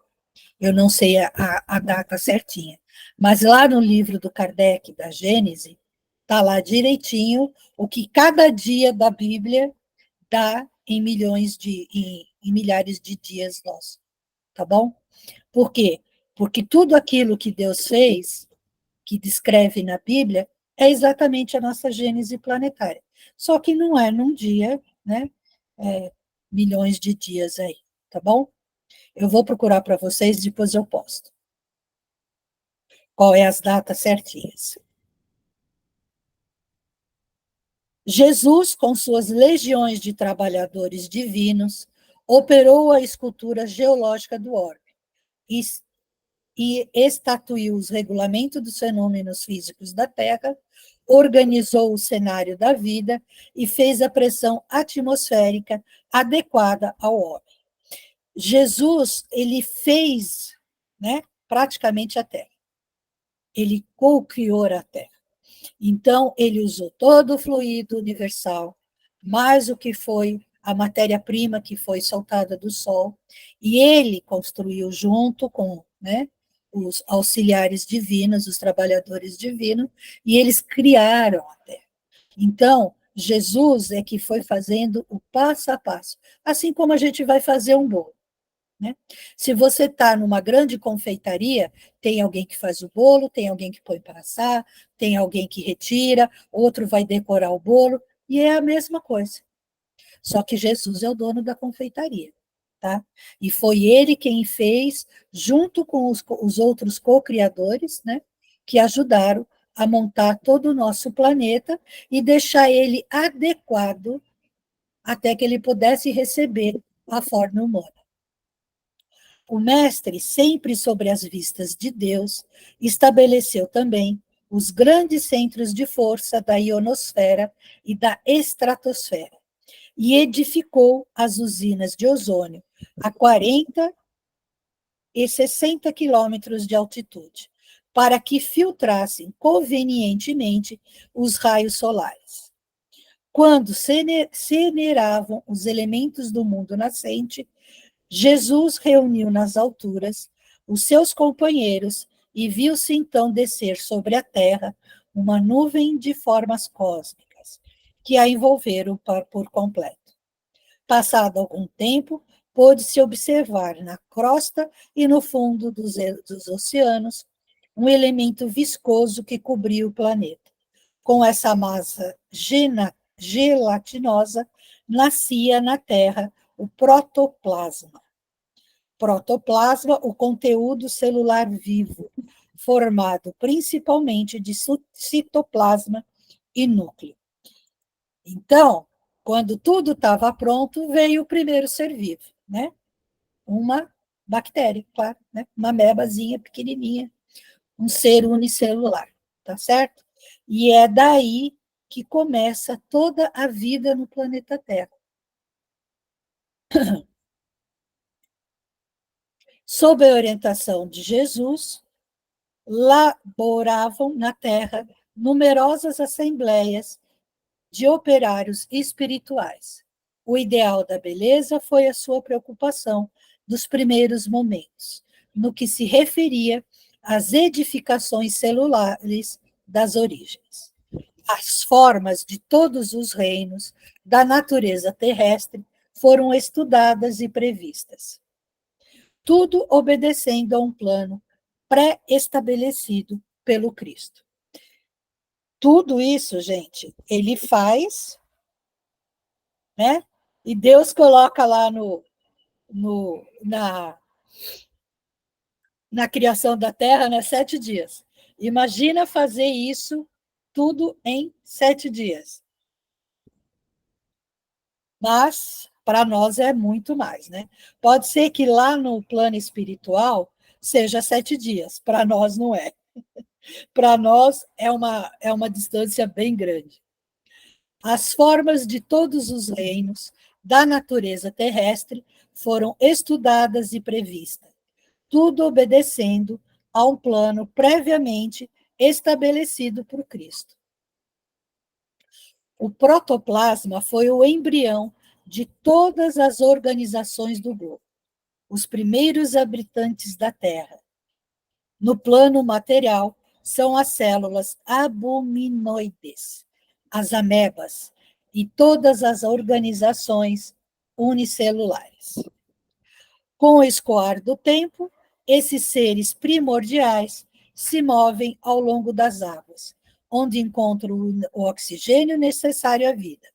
Eu não sei a data certinha, mas lá no livro do Kardec, da Gênese, está lá direitinho o que cada dia da Bíblia dá em milhares de dias nossos, tá bom? Por quê? Porque tudo aquilo que Deus fez, que descreve na Bíblia, é exatamente a nossa Gênese planetária. Só que não é num dia, né? Milhões de dias aí, tá bom? Eu vou procurar para vocês, depois eu posto. Qual é as datas certinhas? Jesus, com suas legiões de trabalhadores divinos, operou a escultura geológica do orbe e estatuiu os regulamentos dos fenômenos físicos da Terra, organizou o cenário da vida e fez a pressão atmosférica adequada ao homem. Jesus, ele fez, né, praticamente a Terra. Ele co-criou a Terra. Então, ele usou todo o fluido universal, mais o que foi a matéria-prima que foi soltada do Sol, e ele construiu junto com, né, os auxiliares divinos, os trabalhadores divinos, e eles criaram a terra. Então, Jesus é que foi fazendo o passo a passo, assim como a gente vai fazer um bolo, né? Se você está numa grande confeitaria, tem alguém que faz o bolo, tem alguém que põe para assar, tem alguém que retira, outro vai decorar o bolo, e é a mesma coisa. Só que Jesus é o dono da confeitaria, tá? E foi ele quem fez, junto com os outros co-criadores, né, que ajudaram a montar todo o nosso planeta e deixar ele adequado até que ele pudesse receber a forma humana. O mestre, sempre sobre as vistas de Deus, estabeleceu também os grandes centros de força da ionosfera e da estratosfera, e edificou as usinas de ozônio a 40 e 60 quilômetros de altitude, para que filtrassem convenientemente os raios solares. Quando generavam os elementos do mundo nascente, Jesus reuniu nas alturas os seus companheiros e viu-se então descer sobre a terra uma nuvem de formas cósmicas, que a envolveram por completo. Passado algum tempo, pôde-se observar na crosta e no fundo dos oceanos um elemento viscoso que cobria o planeta. Com essa massa gelatinosa, nascia na Terra o protoplasma. Protoplasma, o conteúdo celular vivo, formado principalmente de citoplasma e núcleo. Então, quando tudo estava pronto, veio o primeiro ser vivo, né? Uma bactéria, claro, né? Uma amebazinha pequenininha, um ser unicelular, tá certo? E é daí que começa toda a vida no planeta Terra. Sob a orientação de Jesus, laboravam na Terra numerosas assembleias de operários espirituais. O ideal da beleza foi a sua preocupação dos primeiros momentos, no que se referia às edificações celulares das origens. As formas de todos os reinos da natureza terrestre foram estudadas e previstas. Tudo obedecendo a um plano pré-estabelecido pelo Cristo. Tudo isso, gente, ele faz, né? E Deus coloca lá na criação da Terra, né, 7 dias. Imagina fazer isso tudo em 7 dias. Mas, para nós, é muito mais, né? Pode ser que lá no plano espiritual seja 7 dias, para nós não é. Para nós é uma distância bem grande. As formas de todos os reinos da natureza terrestre foram estudadas e previstas, tudo obedecendo a um plano previamente estabelecido por Cristo. O protoplasma foi o embrião de todas as organizações do globo, os primeiros habitantes da Terra. No plano material, são as células albuminoides, as amebas e todas as organizações unicelulares. Com o escoar do tempo, esses seres primordiais se movem ao longo das águas, onde encontram o oxigênio necessário à vida,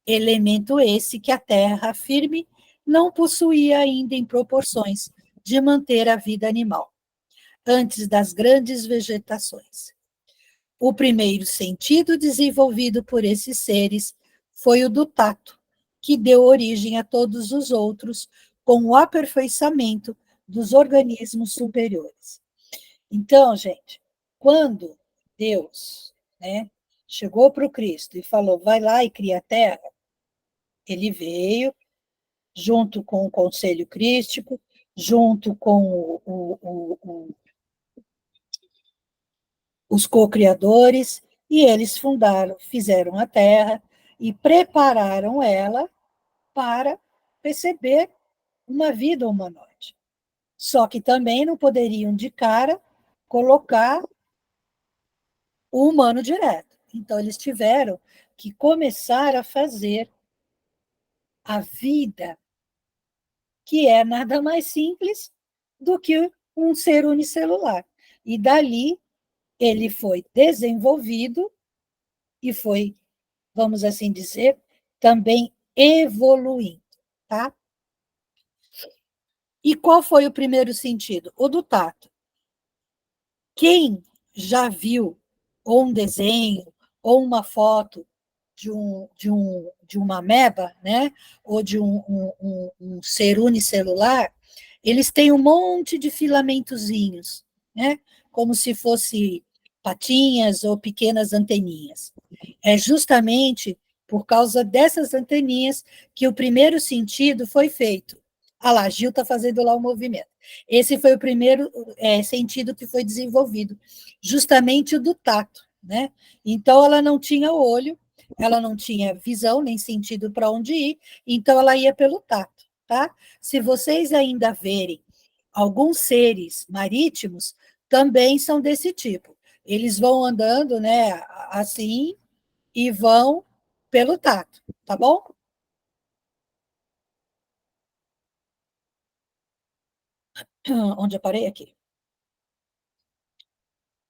elemento esse que a terra firme não possuía ainda em proporções de manter a vida animal, antes das grandes vegetações. O primeiro sentido desenvolvido por esses seres foi o do tato, que deu origem a todos os outros com o aperfeiçoamento dos organismos superiores. Então, gente, quando Deus, né, chegou para o Cristo e falou, vai lá e cria a Terra, ele veio junto com o Conselho Crístico, junto com os co-criadores, e eles fizeram a Terra e prepararam ela para receber uma vida humanoide. Só que também não poderiam, de cara, colocar o humano direto. Então, eles tiveram que começar a fazer a vida, que é nada mais simples do que um ser unicelular. E dali ele foi desenvolvido e foi, vamos assim dizer, também evoluindo, tá? E qual foi o primeiro sentido? O do tato. Quem já viu ou um desenho ou uma foto de uma ameba, né? Ou de um ser unicelular, eles têm um monte de filamentozinhos, né? Como se fosse patinhas ou pequenas anteninhas. É justamente por causa dessas anteninhas que o primeiro sentido foi feito. Ah lá, Gil está fazendo lá o movimento. Esse foi o primeiro sentido que foi desenvolvido, justamente o do tato, né? Então, ela não tinha olho, ela não tinha visão, nem sentido para onde ir, então ela ia pelo tato, tá? Se vocês ainda verem alguns seres marítimos, também são desse tipo. Eles vão andando, né, assim, e vão pelo tato, tá bom? Onde eu parei aqui.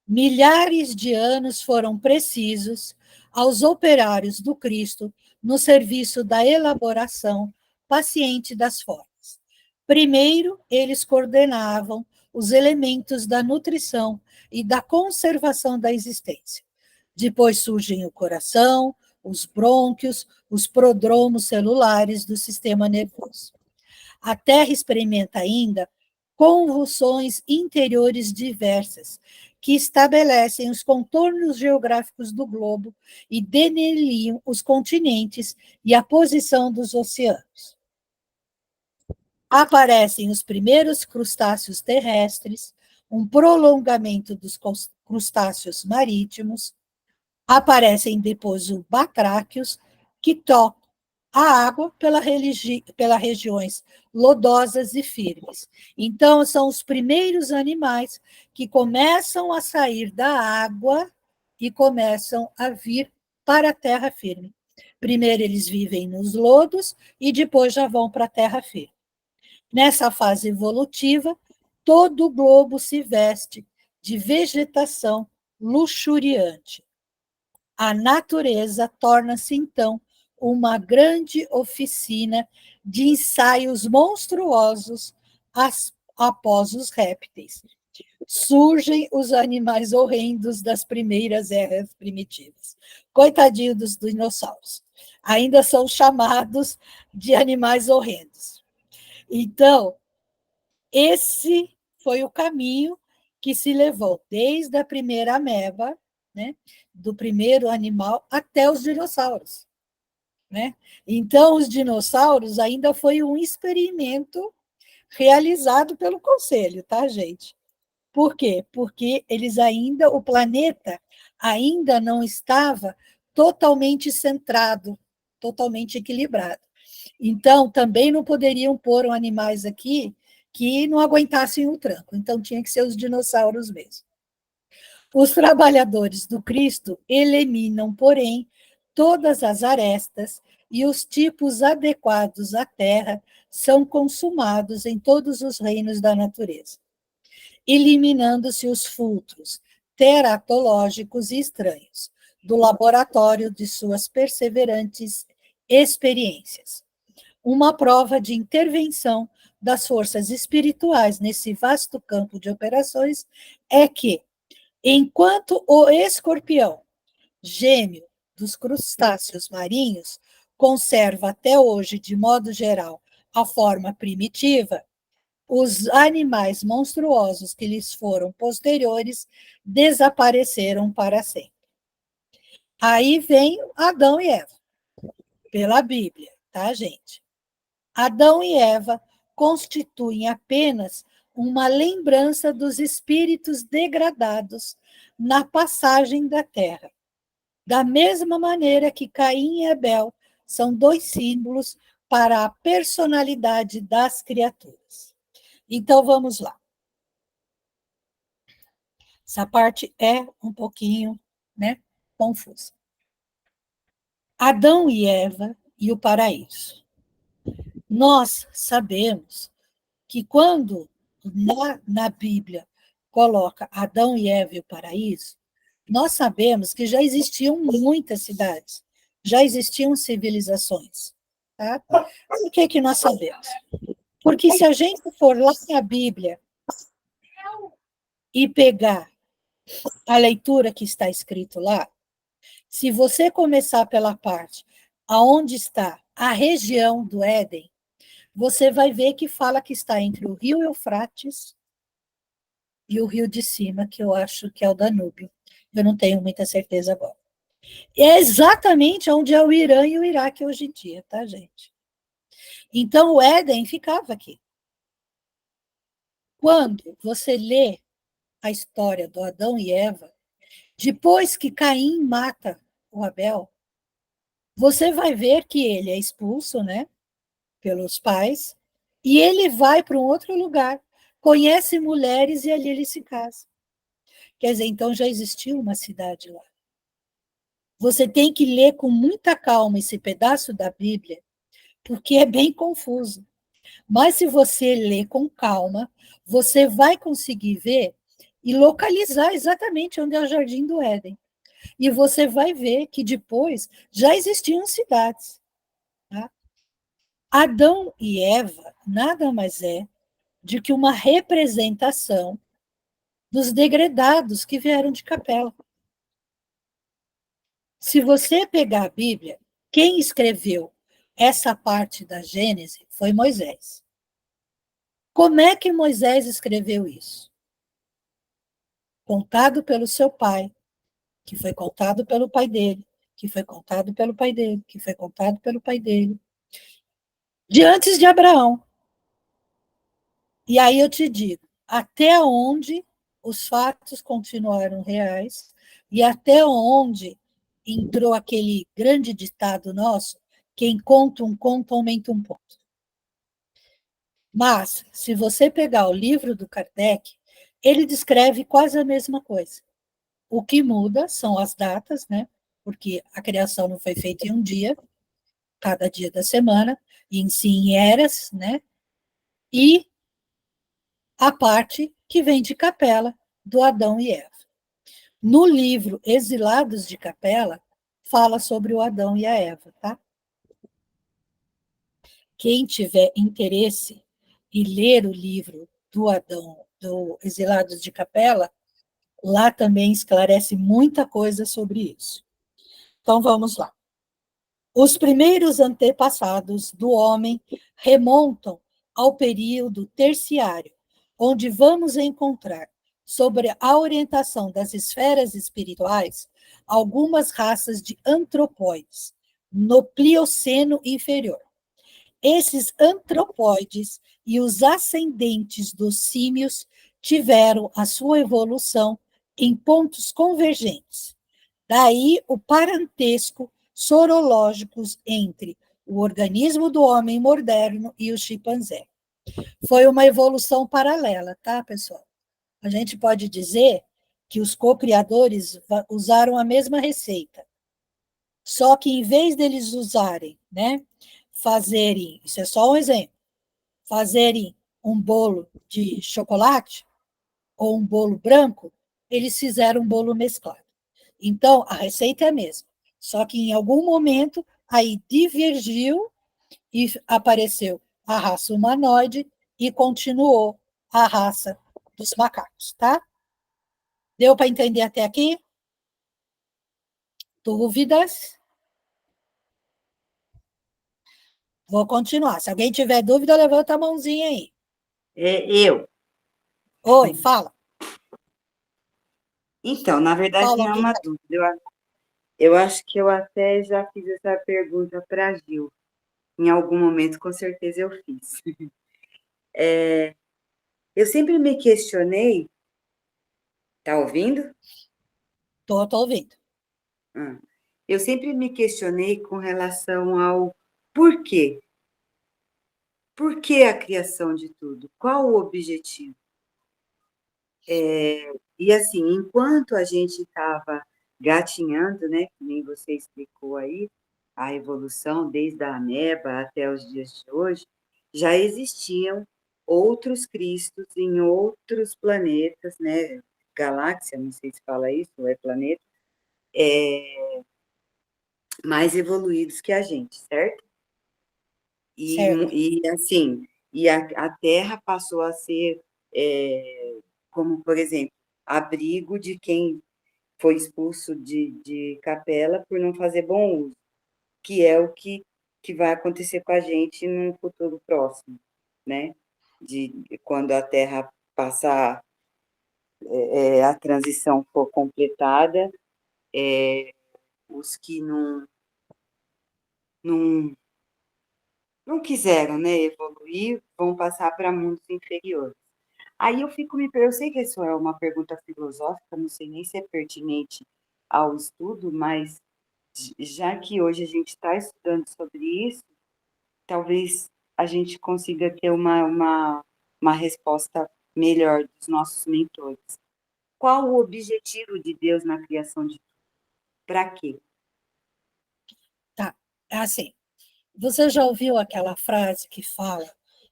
Milhares de anos foram precisos aos operários do Cristo no serviço da elaboração paciente das formas. Primeiro, eles coordenavam os elementos da nutrição e da conservação da existência. Depois surgem o coração, os brônquios, os prodromos celulares do sistema nervoso. A Terra experimenta ainda convulsões interiores diversas, que estabelecem os contornos geográficos do globo e deneliam os continentes e a posição dos oceanos. Aparecem os primeiros crustáceos terrestres, um prolongamento dos crustáceos marítimos, aparecem depois os batráquios, que tocam a água pelas regiões lodosas e firmes. Então, são os primeiros animais que começam a sair da água e começam a vir para a terra firme. Primeiro, eles vivem nos lodos e depois já vão para a terra firme. Nessa fase evolutiva, todo o globo se veste de vegetação luxuriante. A natureza torna-se, então, uma grande oficina de ensaios monstruosos após os répteis. Surgem os animais horrendos das primeiras eras primitivas. Coitadinho dos dinossauros. Ainda são chamados de animais horrendos. Então, esse foi o caminho que se levou desde a primeira ameba, né, do primeiro animal, até os dinossauros. Né? Então, os dinossauros ainda foi um experimento realizado pelo Conselho, tá, gente? Por quê? Porque o planeta ainda não estava totalmente centrado, totalmente equilibrado. Então, também não poderiam pôr animais aqui que não aguentassem o tranco. Então, tinha que ser os dinossauros mesmo. Os trabalhadores do Cristo eliminam, porém, todas as arestas e os tipos adequados à terra são consumados em todos os reinos da natureza, eliminando-se os fulcros teratológicos e estranhos do laboratório de suas perseverantes experiências. Uma prova de intervenção das forças espirituais nesse vasto campo de operações é que, enquanto o escorpião, gêmeo dos crustáceos marinhos, conserva até hoje, de modo geral, a forma primitiva, os animais monstruosos que lhes foram posteriores desapareceram para sempre. Aí vem Adão e Eva, pela Bíblia, tá, gente? Adão e Eva constituem apenas uma lembrança dos espíritos degradados na passagem da terra. Da mesma maneira que Caim e Abel são dois símbolos para a personalidade das criaturas. Então, vamos lá. Essa parte é um pouquinho, né, confusa. Adão e Eva e o paraíso. Nós sabemos que quando na Bíblia coloca Adão e Eva e o paraíso, nós sabemos que já existiam muitas cidades, já existiam civilizações. Tá? Por que nós sabemos? Porque se a gente for lá na Bíblia e pegar a leitura que está escrito lá, se você começar pela parte aonde está a região do Éden, você vai ver que fala que está entre o rio Eufrates e o rio de cima, que eu acho que é o Danúbio. Eu não tenho muita certeza agora. É exatamente onde é o Irã e o Iraque hoje em dia, tá, gente? Então, o Éden ficava aqui. Quando você lê a história do Adão e Eva, depois que Caim mata o Abel, você vai ver que ele é expulso, né, pelos pais, e ele vai para um outro lugar, conhece mulheres e ali ele se casa. Quer dizer, então já existiu uma cidade lá. Você tem que ler com muita calma esse pedaço da Bíblia, porque é bem confuso. Mas se você ler com calma, você vai conseguir ver e localizar exatamente onde é o Jardim do Éden. E você vai ver que depois já existiam cidades. Tá? Adão e Eva nada mais é do que uma representação dos degredados que vieram de Capela. Se você pegar a Bíblia, quem escreveu essa parte da Gênese foi Moisés. Como é que Moisés escreveu isso? Contado pelo seu pai, que foi contado pelo pai dele, que foi contado pelo pai dele, que foi contado pelo pai dele, de antes de Abraão. E aí eu te digo, até onde os fatos continuaram reais e até onde entrou aquele grande ditado nosso, quem conta um conto aumenta um ponto. Mas, se você pegar o livro do Kardec, ele descreve quase a mesma coisa. O que muda são as datas, né? Porque a criação não foi feita em um dia, cada dia da semana, e sim em eras, né? E a parte que vem de Capela, do Adão e Eva. No livro Exilados de Capela, fala sobre o Adão e a Eva, tá? Quem tiver interesse em ler o livro do Adão, do Exilados de Capela, lá também esclarece muita coisa sobre isso. Então, vamos lá. Os primeiros antepassados do homem remontam ao período terciário, onde vamos encontrar, sobre a orientação das esferas espirituais, algumas raças de antropóides, no Plioceno inferior. Esses antropóides e os ascendentes dos símios tiveram a sua evolução em pontos convergentes. Daí o parentesco sorológicos entre o organismo do homem moderno e o chimpanzé. Foi uma evolução paralela, tá, pessoal? A gente pode dizer que os co-criadores usaram a mesma receita. Só que em vez deles usarem, né, fazerem, isso é só um exemplo, fazerem um bolo de chocolate ou um bolo branco, eles fizeram um bolo mesclado. Então, a receita é a mesma, só que em algum momento aí divergiu e apareceu a raça humanoide e continuou a raça dos macacos, tá? Deu para entender até aqui? Dúvidas? Vou continuar. Se alguém tiver dúvida, levanta a mãozinha aí. Eu. Oi, fala. Então, na verdade, Fala, não é alguém. uma dúvida. Eu acho que eu até já fiz essa pergunta para a Gil. Em algum momento, com certeza, eu fiz. Eu sempre me questionei. Tá ouvindo? Tô ouvindo. Eu sempre me questionei com relação ao porquê. por que a criação de tudo? Qual o objetivo? E assim, enquanto a gente estava gatinhando, né, que nem você explicou aí, a evolução desde a ameba até os dias de hoje, já existiam outros cristos em outros planetas, né, galáxia, não sei se fala isso, ou é planeta, mais evoluídos que a gente, certo? Certo. E assim, a Terra passou a ser, como, por exemplo, abrigo de quem foi expulso de capela por não fazer bom uso, que é o que vai acontecer com a gente num futuro próximo, né? Quando a Terra passar, a transição for completada, os que não, não quiseram, né, evoluir vão passar para mundos inferiores. Aí eu sei que isso é uma pergunta filosófica, não sei nem se é pertinente ao estudo, mas já que hoje a gente está estudando sobre isso, talvez a gente consiga ter uma resposta melhor dos nossos mentores. Qual o objetivo de Deus na criação de tudo? Para quê? Tá. É assim, você já ouviu aquela frase que fala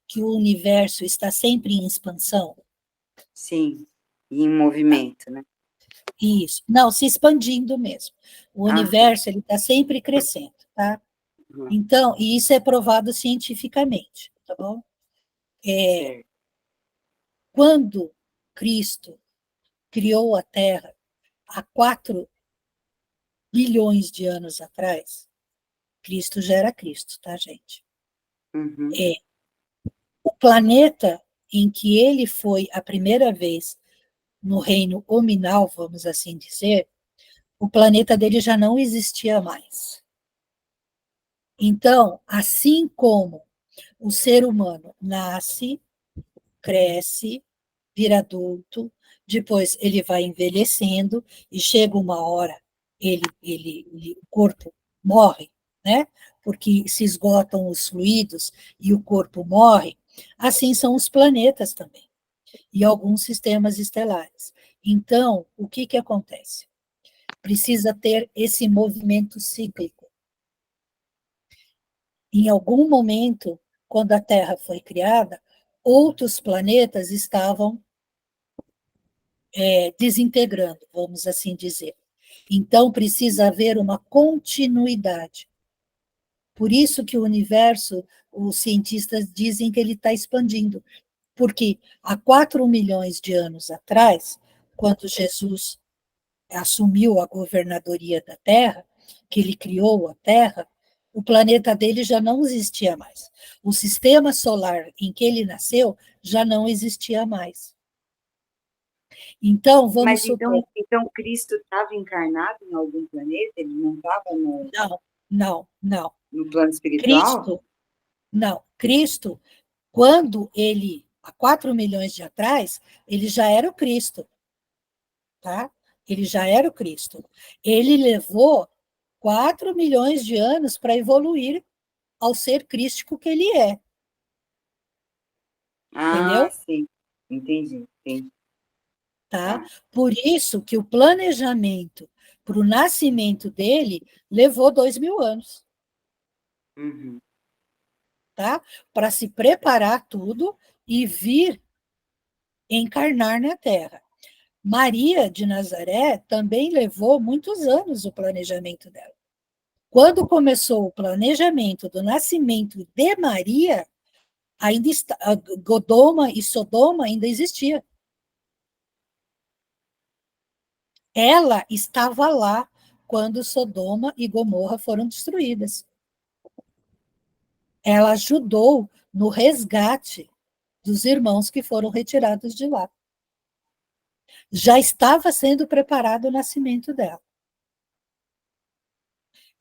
que o universo está sempre em expansão? Sim, em movimento, né? Isso. Não, se expandindo mesmo. O Ah, tá. universo ele está sempre crescendo, tá? Uhum. Então, e isso é provado cientificamente, tá bom? Certo. Quando Cristo criou a Terra há 4 bilhões de anos atrás, Cristo já era Cristo, tá, gente? Uhum. O planeta em que ele foi a primeira vez no reino hominal, vamos assim dizer, o planeta dele já não existia mais. Então, assim como o ser humano nasce, cresce, vira adulto, depois ele vai envelhecendo e chega uma hora, o corpo morre, né? Porque se esgotam os fluidos e o corpo morre. Assim são os planetas também e alguns sistemas estelares. Então, o que acontece? Precisa ter esse movimento cíclico. Em algum momento, quando a Terra foi criada, outros planetas estavam desintegrando, vamos assim dizer. Então, precisa haver uma continuidade. Por isso que o universo, os cientistas dizem que ele está expandindo, porque há 4 milhões de anos atrás, quando Jesus assumiu a governadoria da Terra, que ele criou a Terra, o planeta dele já não existia mais. O sistema solar em que ele nasceu já não existia mais. Então, Mas vamos supor. então Cristo estava encarnado em algum planeta? Ele não estava Não. no plano espiritual? Cristo, não. Cristo, quando ele, há 4 milhões de atrás, ele já era o Cristo, tá? Ele já era o Cristo. Ele levou 4 milhões de anos para evoluir ao ser crístico que ele é, Ah, entendeu? sim. Entendi. Tá? Tá. Por isso que o planejamento para o nascimento dele levou 2.000 anos, Uhum. tá? Para se preparar tudo e vir encarnar na Terra. Maria de Nazaré também levou muitos anos o planejamento dela. Quando começou o planejamento do nascimento de Maria, ainda Godoma e Sodoma ainda existia. Ela estava lá quando Sodoma e Gomorra foram destruídas. Ela ajudou no resgate dos irmãos que foram retirados de lá. Já estava sendo preparado o nascimento dela.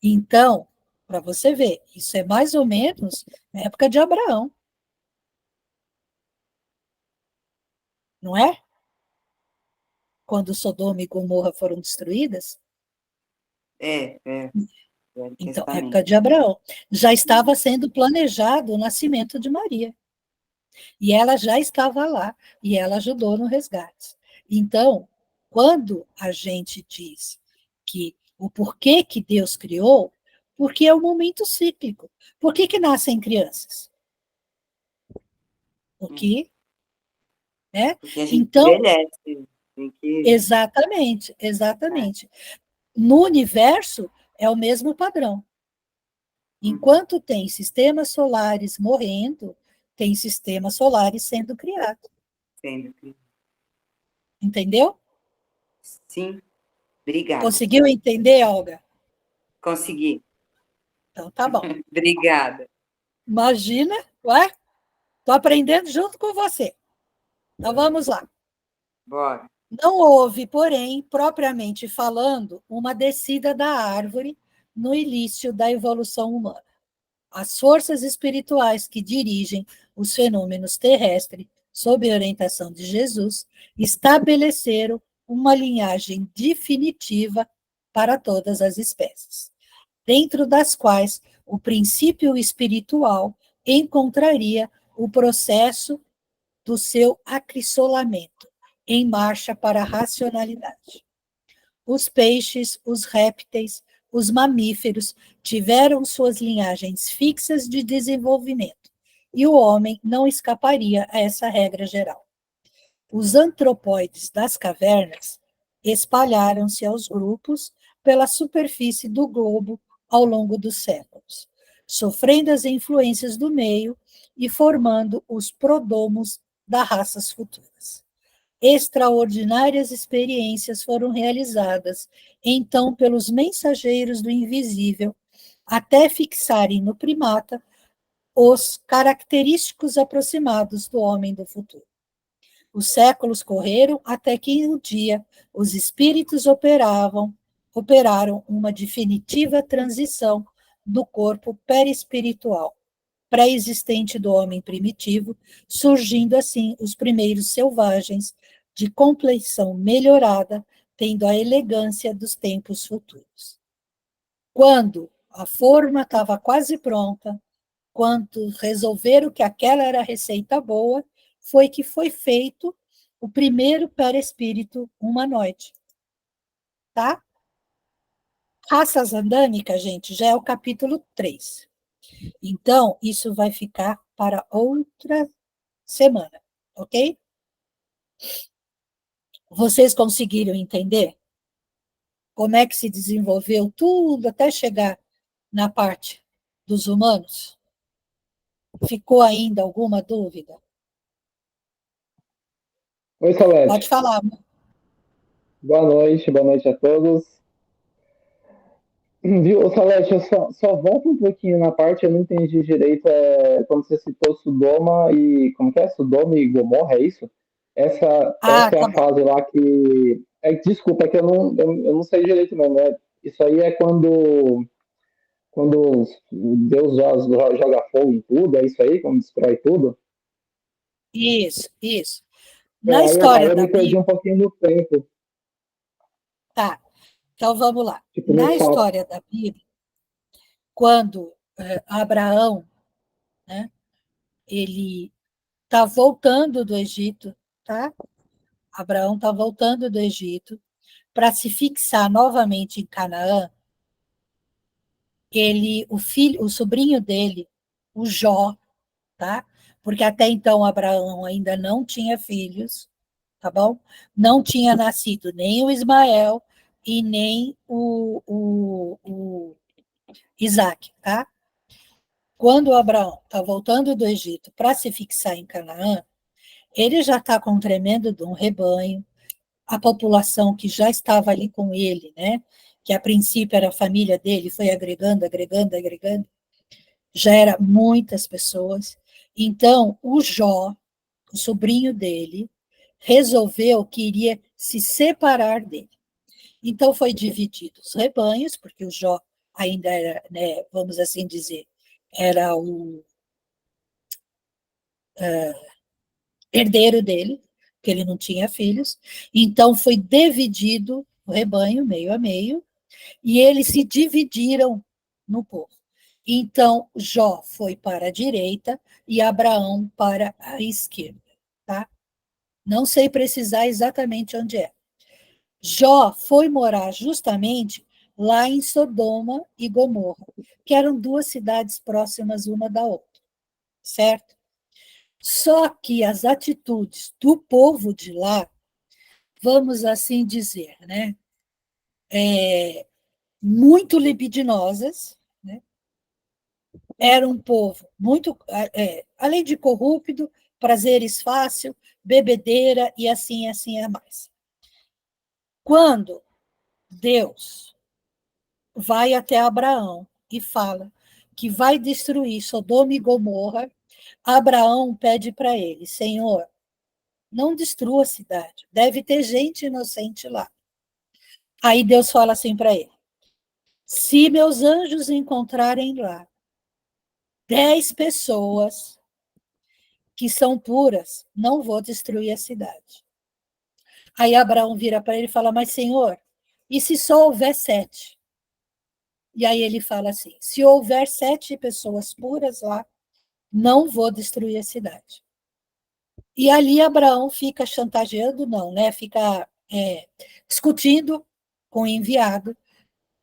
Então, para você ver, isso é mais ou menos na época de Abraão. Não é? Quando Sodoma e Gomorra foram destruídas. É. Velho Então, Testamento. época de Abraão. Já estava sendo planejado o nascimento de Maria. E ela já estava lá, e ela ajudou no resgate. Então, quando a gente diz que o porquê que Deus criou, porque é um momento cíclico. Por que nascem crianças? Porque, né? Porque a gente Então, envelhece. Tem que... exatamente. No universo, é o mesmo padrão. Enquanto tem sistemas solares morrendo, tem sistemas solares sendo criados. Sendo que... Entendeu? Sim, obrigada. Conseguiu entender, Olga? Consegui. Então, tá bom. Obrigada. Imagina, ué? Estou aprendendo junto com você. Então, vamos lá. Bora. Não houve, porém, propriamente falando, uma descida da árvore no início da evolução humana. As forças espirituais que dirigem os fenômenos terrestres, sob a orientação de Jesus, estabeleceram uma linhagem definitiva para todas as espécies, dentro das quais o princípio espiritual encontraria o processo do seu acrisolamento, em marcha para a racionalidade. Os peixes, os répteis, os mamíferos tiveram suas linhagens fixas de desenvolvimento, e o homem não escaparia a essa regra geral. Os antropóides das cavernas espalharam-se aos grupos pela superfície do globo ao longo dos séculos, sofrendo as influências do meio e formando os prodomos das raças futuras. Extraordinárias experiências foram realizadas, então, pelos mensageiros do invisível, até fixarem no primata os característicos aproximados do homem do futuro. Os séculos correram até que um dia os espíritos operaram uma definitiva transição do corpo perispiritual, pré-existente do homem primitivo, surgindo assim os primeiros selvagens de complexão melhorada, tendo a elegância dos tempos futuros. Quando a forma estava quase pronta, quando resolveram que aquela era a receita boa, foi que foi feito o primeiro perispírito humanoide. Tá? Raças andânicas, gente, já é o capítulo 3. Então, isso vai ficar para outra semana, ok? Vocês conseguiram entender como é que se desenvolveu tudo até chegar na parte dos humanos? Ficou ainda alguma dúvida? Oi, Salete. Pode falar. Boa noite a todos. Viu, Salete, eu só volto um pouquinho na parte, eu não entendi direito, quando você citou Sodoma e... Como que é? Sodoma e Gomorra, é isso? Essa é tá a fase lá que... desculpa, é que eu não sei direito não, né? Isso aí é quando Deus joga fogo em tudo, é isso aí? Quando destrói tudo? Isso. Na Aí história eu da me perdi Bíblia... um pouquinho no tempo. Tá, então vamos lá. Tipo, Na no fato. história da Bíblia, quando Abraão, né, ele está voltando do Egito, tá? Abraão está voltando do Egito para se fixar novamente em Canaã. O sobrinho dele, o Jó, tá? Porque até então Abraão ainda não tinha filhos, tá bom? Não tinha nascido nem o Ismael e nem o Isaac, tá? Quando Abraão está voltando do Egito para se fixar em Canaã, ele já está com um tremendo de um rebanho, a população que já estava ali com ele, né? Que a princípio era a família dele, foi agregando, já era muitas pessoas. Então, o Jó, o sobrinho dele, resolveu que iria se separar dele. Então, foi dividido os rebanhos, porque o Jó ainda era, né, vamos assim dizer, era o herdeiro dele, que ele não tinha filhos. Então, foi dividido o rebanho, meio a meio, e eles se dividiram no povo. Então, Jó foi para a direita e Abraão para a esquerda, tá? Não sei precisar exatamente onde é. Jó foi morar justamente lá em Sodoma e Gomorra, que eram duas cidades próximas uma da outra, certo? Só que as atitudes do povo de lá, vamos assim dizer, né, muito libidinosas, né? Era um povo muito, além de corrupto, prazeres fácil, bebedeira e assim é mais. Quando Deus vai até Abraão e fala que vai destruir Sodoma e Gomorra, Abraão pede para ele: Senhor, não destrua a cidade, deve ter gente inocente lá. Aí Deus fala assim para ele: se meus anjos encontrarem lá 10 pessoas que são puras, não vou destruir a cidade. Aí Abraão vira para ele e fala: mas Senhor, e se só houver 7? E aí ele fala assim: se houver 7 pessoas puras lá, não vou destruir a cidade. E ali Abraão fica chantageando, não, né? Fica discutindo com o enviado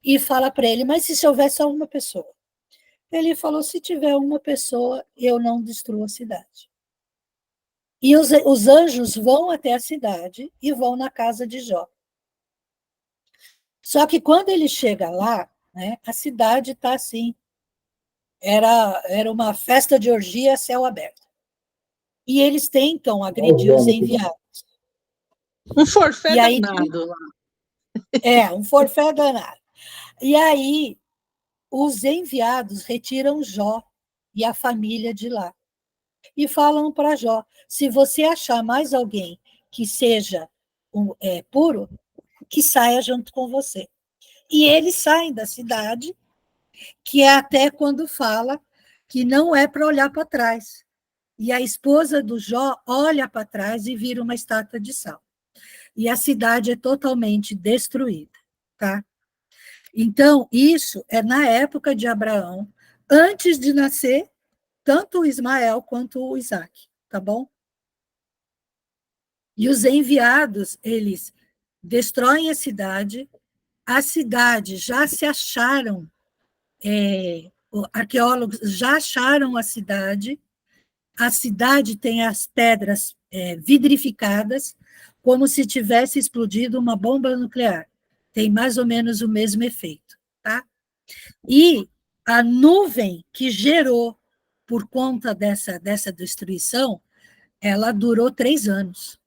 e fala para ele: mas se houver só uma pessoa? Ele falou: se tiver uma pessoa, eu não destruo a cidade. E os anjos vão até a cidade e vão na casa de Jó. Só que quando ele chega lá, né, a cidade está assim, era uma festa de orgia a céu aberto. E eles tentam agredir os enviados. Um forfé E aí, danado lá. um forfé danado. E aí, os enviados retiram Jó e a família de lá. E falam para Jó: se você achar mais alguém que seja puro, que saia junto com você. E eles saem da cidade, que é até quando fala que não é para olhar para trás. E a esposa do Jó olha para trás e vira uma estátua de sal. E a cidade é totalmente destruída, tá? Então, isso é na época de Abraão, antes de nascer tanto o Ismael quanto o Isaac, tá bom? E os enviados, eles destroem a cidade já se acharam, arqueólogos já acharam a cidade tem as pedras vidrificadas, como se tivesse explodido uma bomba nuclear. Tem mais ou menos o mesmo efeito, tá? E a nuvem que gerou por conta dessa destruição, ela durou 3 anos.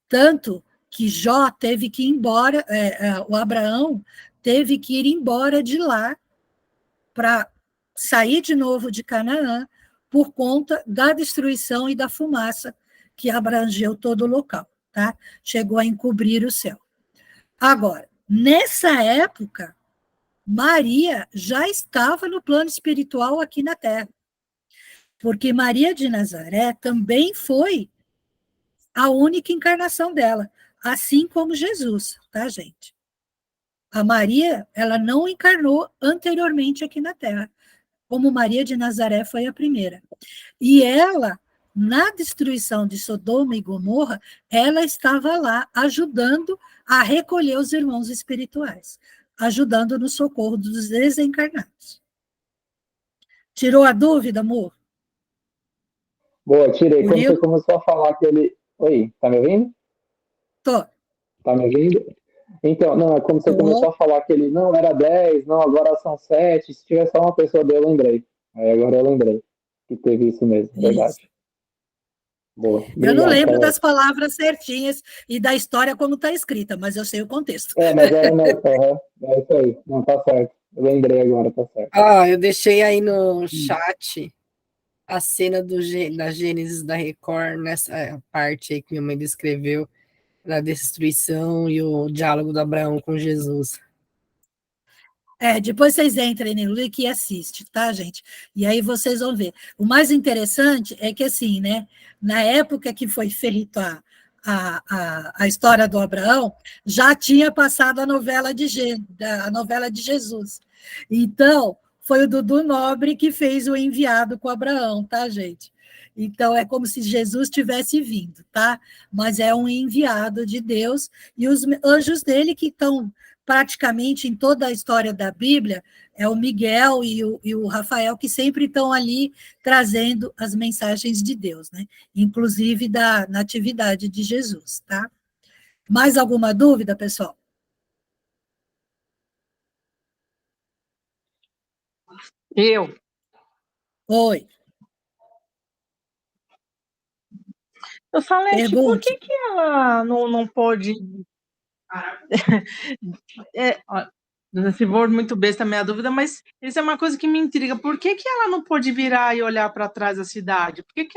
Tanto que Jó teve que ir embora, o Abraão teve que ir embora de lá para sair de novo de Canaã por conta da destruição e da fumaça que abrangeu todo o local, tá? Chegou a encobrir o céu. Agora, nessa época, Maria já estava no plano espiritual aqui na Terra, porque Maria de Nazaré também foi a única encarnação dela, assim como Jesus, tá, gente? A Maria, ela não encarnou anteriormente aqui na Terra, como Maria de Nazaré foi a primeira. E ela, na destruição de Sodoma e Gomorra, ela estava lá ajudando a recolher os irmãos espirituais, ajudando no socorro dos desencarnados. Tirou a dúvida, amor? Boa, tirei. Quando Murilo? você começou a falar que ele... Oi, tá me ouvindo? Tô. Tá me ouvindo? Então, não, é como você começou a falar que ele, não, era 10, não, agora são 7, se tiver só uma pessoa dele, eu lembrei. Aí agora eu lembrei que teve isso mesmo, verdade. Boa. Obrigado, Eu não lembro Carol. das palavras certinhas e da história como está escrita, mas eu sei o contexto. Mas é isso aí, não, tá certo. Eu lembrei agora, tá certo. Eu deixei aí no chat a cena da Gênesis da Record, nessa parte aí que minha mãe descreveu, da destruição e o diálogo do Abraão com Jesus. Depois vocês entrem no link e assistem, tá, gente? E aí vocês vão ver. O mais interessante é que, assim, né, na época que foi feita a história do Abraão, já tinha passado a novela de Jesus. Então, foi o Dudu Nobre que fez o enviado com Abraão, tá, gente? Então, é como se Jesus tivesse vindo, tá? Mas é um enviado de Deus, e os anjos dele, que estão praticamente em toda a história da Bíblia, é o Miguel e o Rafael, que sempre estão ali trazendo as mensagens de Deus, né? Inclusive da natividade de Jesus, tá? Mais alguma dúvida, pessoal? Eu Oi, Salete, por pergunte. que ela não pôde. Ó, se for muito besta a minha dúvida, mas isso é uma coisa que me intriga. Por que ela não pôde virar e olhar para trás da cidade? Por que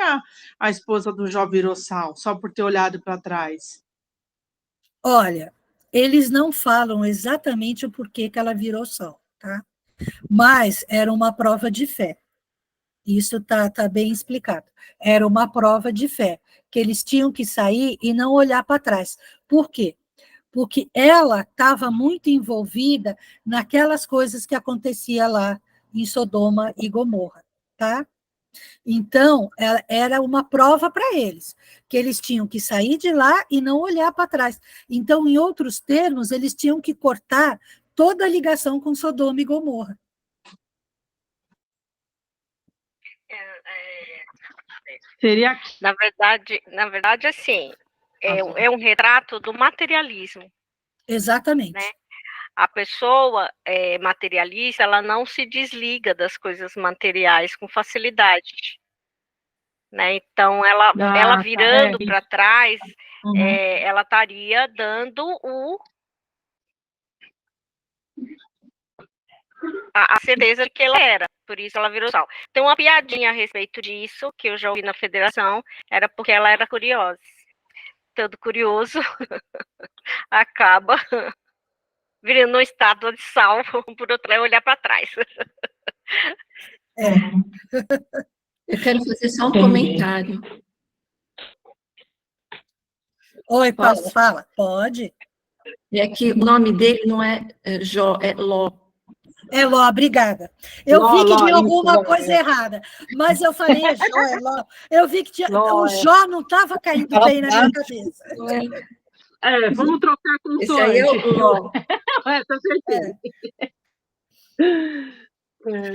a esposa do Jó virou só por ter olhado para trás? Olha, eles não falam exatamente o porquê que ela virou sol, tá? Mas era uma prova de fé. Isso tá bem explicado. Era uma prova de fé, que eles tinham que sair e não olhar para trás. Por quê? Porque ela estava muito envolvida naquelas coisas que acontecia lá em Sodoma e Gomorra, tá? Então, era uma prova para eles, que eles tinham que sair de lá e não olhar para trás. Então, em outros termos, eles tinham que cortar toda a ligação com Sodoma e Gomorra. Seria. Na verdade, assim, é um retrato do materialismo. Exatamente. Né? A pessoa materialista, ela não se desliga das coisas materiais com facilidade. Né? Então, ela virando para trás, ela estaria dando a certeza de que ela era, por isso ela virou sal. Tem uma piadinha a respeito disso, que eu já ouvi na federação, era porque ela era curiosa. Todo curioso acaba virando uma estátua de sal por outra olhar para trás. Eu quero fazer só um comentário. Oi, Paulo, fala. Pode. É que o nome dele não é Jó, é Ló. É Ló, obrigada. Eu vi que tinha alguma coisa errada, mas eu falei Jó, é Ló. Eu vi que tinha, o Jó não estava caindo bem na minha cabeça. Vamos trocar com o Esse aí é o Ló. Tá certeza.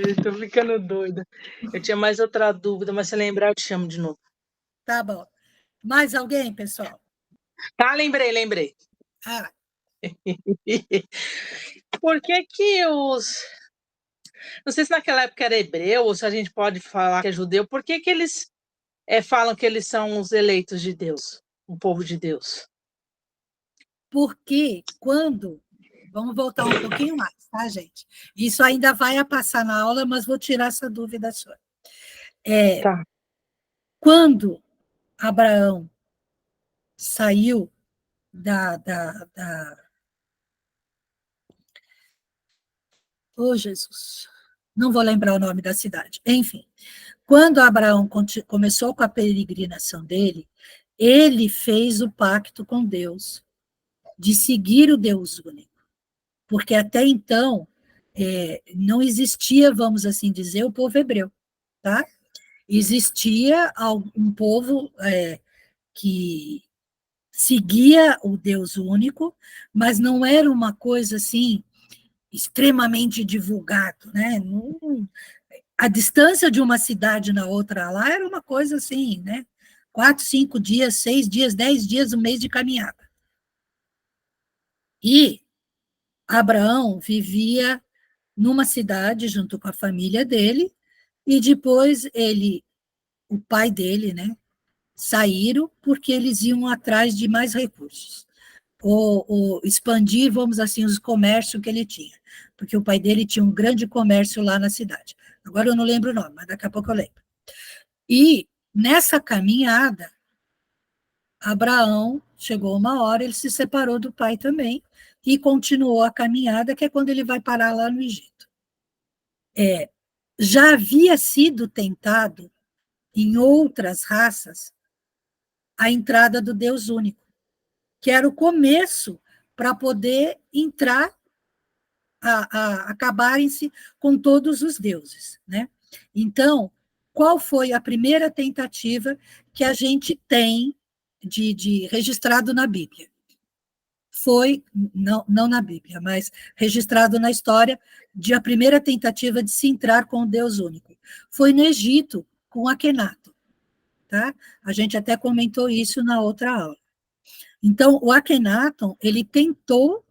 Estou ficando doida. Eu tinha mais outra dúvida, mas se lembrar, eu te chamo de novo. Tá bom. Mais alguém, pessoal? Tá, lembrei. Ah. Por que os... Não sei se naquela época era hebreu, ou se a gente pode falar que é judeu, por que eles falam que eles são os eleitos de Deus, o povo de Deus? Porque quando... Vamos voltar um pouquinho mais, tá, gente? Isso ainda vai passar na aula, mas vou tirar essa dúvida sua. Tá. Quando Abraão saiu Oh, Jesus, não vou lembrar o nome da cidade. Enfim, quando Abraão começou com a peregrinação dele, ele fez o pacto com Deus de seguir o Deus único, porque até então não existia, vamos assim dizer, o povo hebreu, tá? Existia um povo que seguia o Deus único, mas não era uma coisa assim extremamente divulgado, né? A distância de uma cidade na outra lá era uma coisa assim, né? 4, 5 dias, 6 dias, 10 dias, um mês de caminhada. E Abraão vivia numa cidade junto com a família dele, e depois o pai dele, né, saíram porque eles iam atrás de mais recursos, ou expandir, vamos assim, os comércios que ele tinha, porque o pai dele tinha um grande comércio lá na cidade. Agora eu não lembro o nome, mas daqui a pouco eu lembro. E nessa caminhada, Abraão, chegou uma hora, ele se separou do pai também, e continuou a caminhada, que é quando ele vai parar lá no Egito. Já havia sido tentado, em outras raças, a entrada do Deus único. que era o começo para poder entrar, acabarem-se com todos os deuses, né? Então, qual foi a primeira tentativa que a gente tem de registrado na Bíblia? Foi, não na Bíblia, mas registrado na história, de a primeira tentativa de se entrar com o Deus único. Foi no Egito, com Akenaton, tá? A gente até comentou isso na outra aula. Então, o Akenaton, ele tentou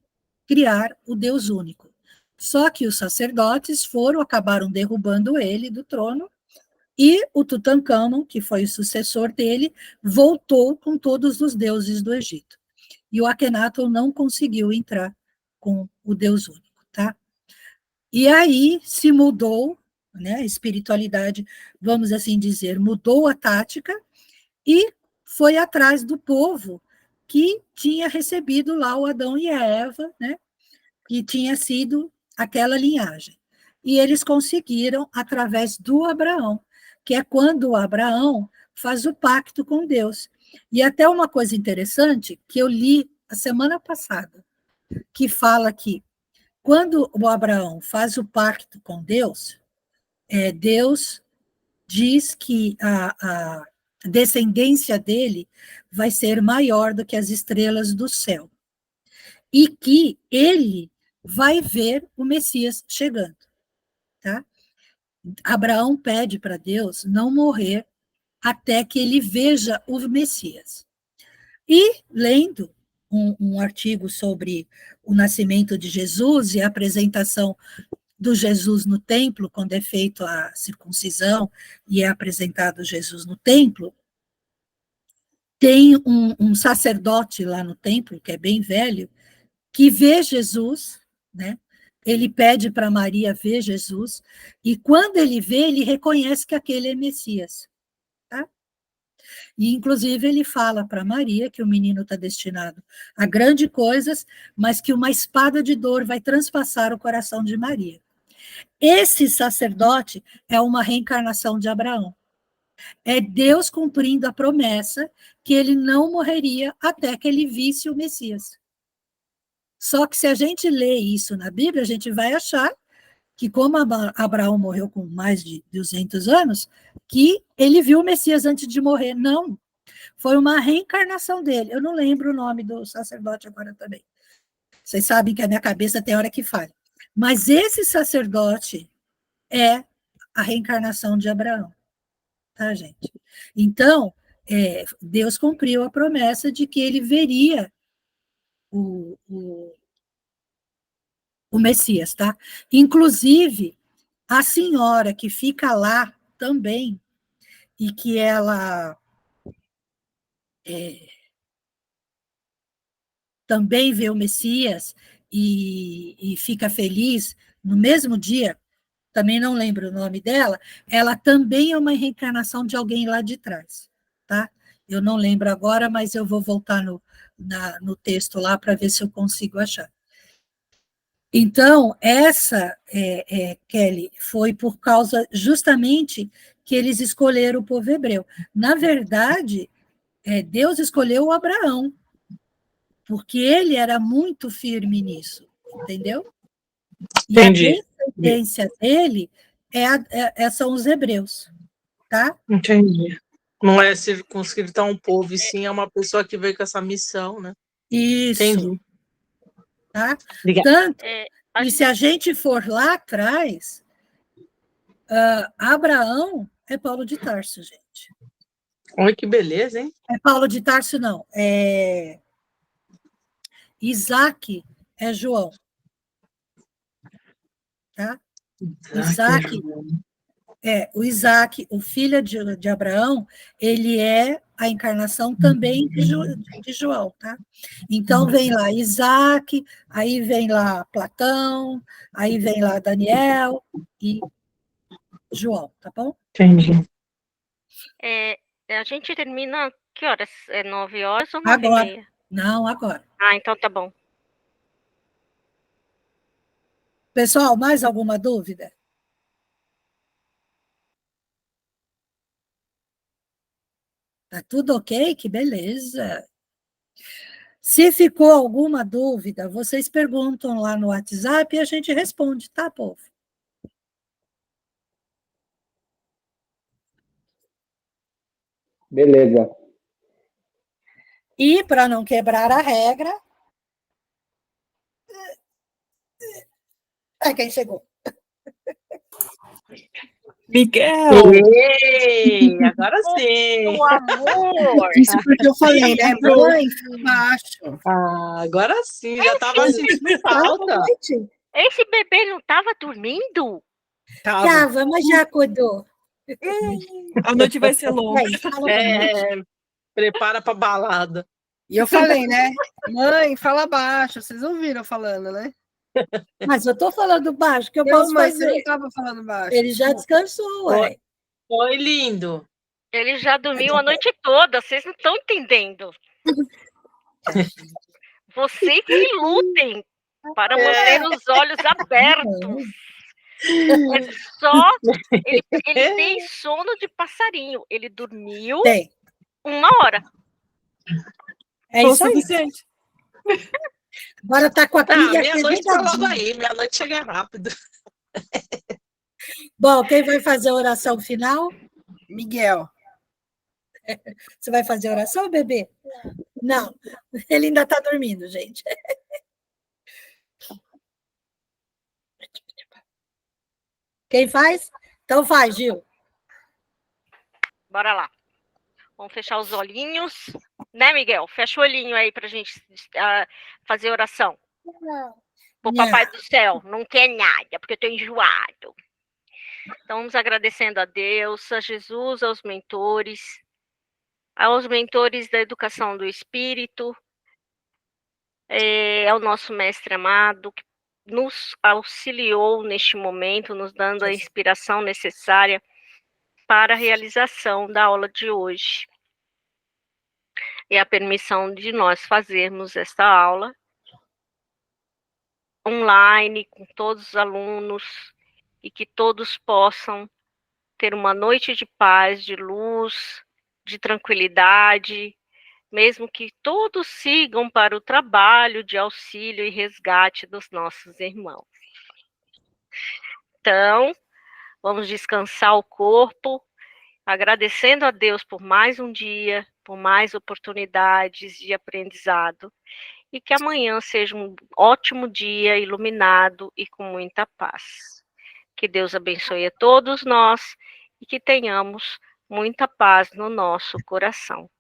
criar o Deus único. Só que os sacerdotes acabaram derrubando ele do trono, e o Tutancâmon, que foi o sucessor dele, voltou com todos os deuses do Egito. E o Akenaton não conseguiu entrar com o Deus único, tá? E aí se mudou, né, a espiritualidade, vamos assim dizer, mudou a tática e foi atrás do povo que tinha recebido lá o Adão e a Eva, né, que tinha sido aquela linhagem. E eles conseguiram através do Abraão, que é quando o Abraão faz o pacto com Deus. E até uma coisa interessante que eu li a semana passada, que fala que quando o Abraão faz o pacto com Deus, Deus diz que a descendência dele vai ser maior do que as estrelas do céu. E que ele vai ver o Messias chegando, tá? Abraão pede para Deus não morrer até que ele veja o Messias. E, lendo um artigo sobre o nascimento de Jesus e a apresentação do Jesus no templo, quando é feita a circuncisão e é apresentado Jesus no templo, tem um sacerdote lá no templo, que é bem velho, que vê Jesus, né? Ele pede para Maria ver Jesus, e quando ele vê, ele reconhece que aquele é Messias. Tá? E, inclusive, ele fala para Maria que o menino está destinado a grandes coisas, mas que uma espada de dor vai transpassar o coração de Maria. Esse sacerdote é uma reencarnação de Abraão. É Deus cumprindo a promessa que ele não morreria até que ele visse o Messias. Só que se a gente lê isso na Bíblia, a gente vai achar que como Abraão morreu com mais de 200 anos, que ele viu o Messias antes de morrer. Não, foi uma reencarnação dele. Eu não lembro o nome do sacerdote agora também. Vocês sabem que a minha cabeça tem hora que falha. Mas esse sacerdote é a reencarnação de Abraão, tá, gente? Então, Deus cumpriu a promessa de que ele veria o Messias, tá? Inclusive, a senhora que fica lá também, e que ela também vê o Messias e fica feliz no mesmo dia, também não lembro o nome dela, ela também é uma reencarnação de alguém lá de trás, tá? Eu não lembro agora, mas eu vou voltar no texto lá para ver se eu consigo achar. Então, essa, Kelly, foi por causa justamente que eles escolheram o povo hebreu. Na verdade, Deus escolheu o Abraão, porque ele era muito firme nisso, entendeu? E Entendi. a descendência dele são os hebreus, tá? Entendi. Não é circunscrito a um povo, e sim é uma pessoa que veio com essa missão, né? Isso. Entendi. Tá? Obrigada. Tanto, e se a gente for lá atrás, Abraão é Paulo de Tarso, gente. Olha que beleza, hein? É Paulo de Tarso, não. Isaac é João. Tá? O Isaac, o filho de Abraão, ele é a encarnação também de João, tá? Então vem lá Isaac, aí vem lá Platão, aí vem lá Daniel e João, tá bom? Entendi. A gente termina, que horas? 9 horas ou 9h30? Agora. Não, agora. Ah, então tá bom. Pessoal, mais alguma dúvida? Tá tudo ok? Que beleza. Se ficou alguma dúvida, vocês perguntam lá no WhatsApp e a gente responde, tá, povo? Beleza. E, para não quebrar a regra... Quem chegou? Miguel! Ei, agora sim! Meu amor! Isso porque eu falei, né? Lindo. Mãe, fala baixo. Ah, agora sim, já tava sentindo falta. Esse bebê não estava dormindo? Tava, mas já acordou. A noite vai ser longa. Aí, fala pra gente. Prepara pra balada. E eu falei, né? Mãe, fala baixo. Vocês ouviram eu falando, né? Mas eu tô falando baixo, que eu Não, posso mas você fazer. não estava falando baixo. Ele já descansou, ué. Foi lindo. Ele já dormiu a noite toda, vocês não estão entendendo. Vocês que lutem para manter os olhos abertos. É só. Ele tem sono de passarinho. Ele dormiu Tem. 1 hora. É Foi o isso aí. suficiente. Agora tá com a pilha Meia-noite tá logo carregadinha. aí, meia-noite chega rápido. Bom, quem vai fazer a oração final? Miguel. Você vai fazer a oração, bebê? Não. Ele ainda está dormindo, gente. Quem faz? Então faz, Gil. Bora lá. Vamos fechar os olhinhos. Né, Miguel? Fecha o olhinho aí pra gente fazer oração. O Papai do Céu não quer nada, porque eu tô enjoado. Então, vamos agradecendo a Deus, a Jesus, aos mentores da educação do Espírito, ao nosso mestre amado, que nos auxiliou neste momento, nos dando a inspiração necessária para a realização da aula de hoje. E a permissão de nós fazermos esta aula online, com todos os alunos, e que todos possam ter uma noite de paz, de luz, de tranquilidade, mesmo que todos sigam para o trabalho de auxílio e resgate dos nossos irmãos. Então, vamos descansar o corpo, agradecendo a Deus por mais um dia, por mais oportunidades de aprendizado, e que amanhã seja um ótimo dia, iluminado e com muita paz. Que Deus abençoe a todos nós e que tenhamos muita paz no nosso coração.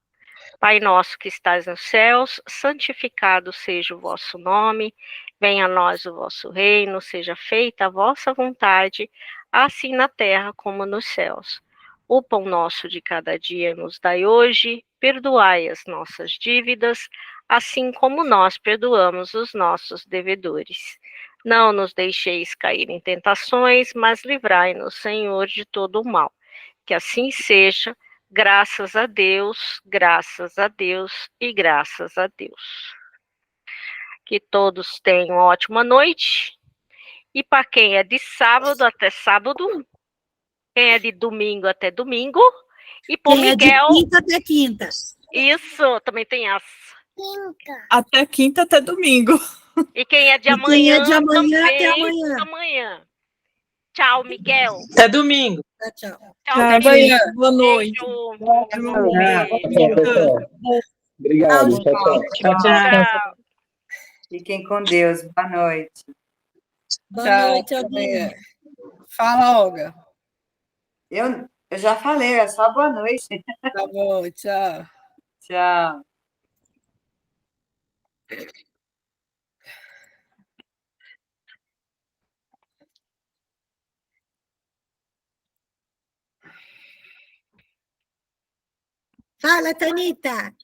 Pai nosso que estás nos céus, santificado seja o vosso nome, venha a nós o vosso reino, seja feita a vossa vontade, assim na terra como nos céus. O pão nosso de cada dia nos dai hoje, perdoai as nossas dívidas, assim como nós perdoamos os nossos devedores. Não nos deixeis cair em tentações, mas livrai-nos, Senhor, de todo o mal. Que assim seja, graças a Deus e graças a Deus. Que todos tenham uma ótima noite. E para quem é de sábado, até sábado. Quem é de domingo até domingo. E por Quem Miguel. É de quinta até quinta. Isso, também tem essa. Até quinta, até domingo. E quem é de amanhã. Quem é de amanhã também até amanhã. Amanhã. Tchau, Miguel. Até domingo. Tchau. Tchau, Até amanhã. Boa noite. Beijo. Obrigado. Tchau, tchau. Tchau, tchau. Tchau. Fiquem com Deus. Boa noite. Boa noite, até amanhã. Aldinha. Fala, Olga. Eu já falei, é só boa noite. Tá bom, tchau. Tchau. Fala, Tanita.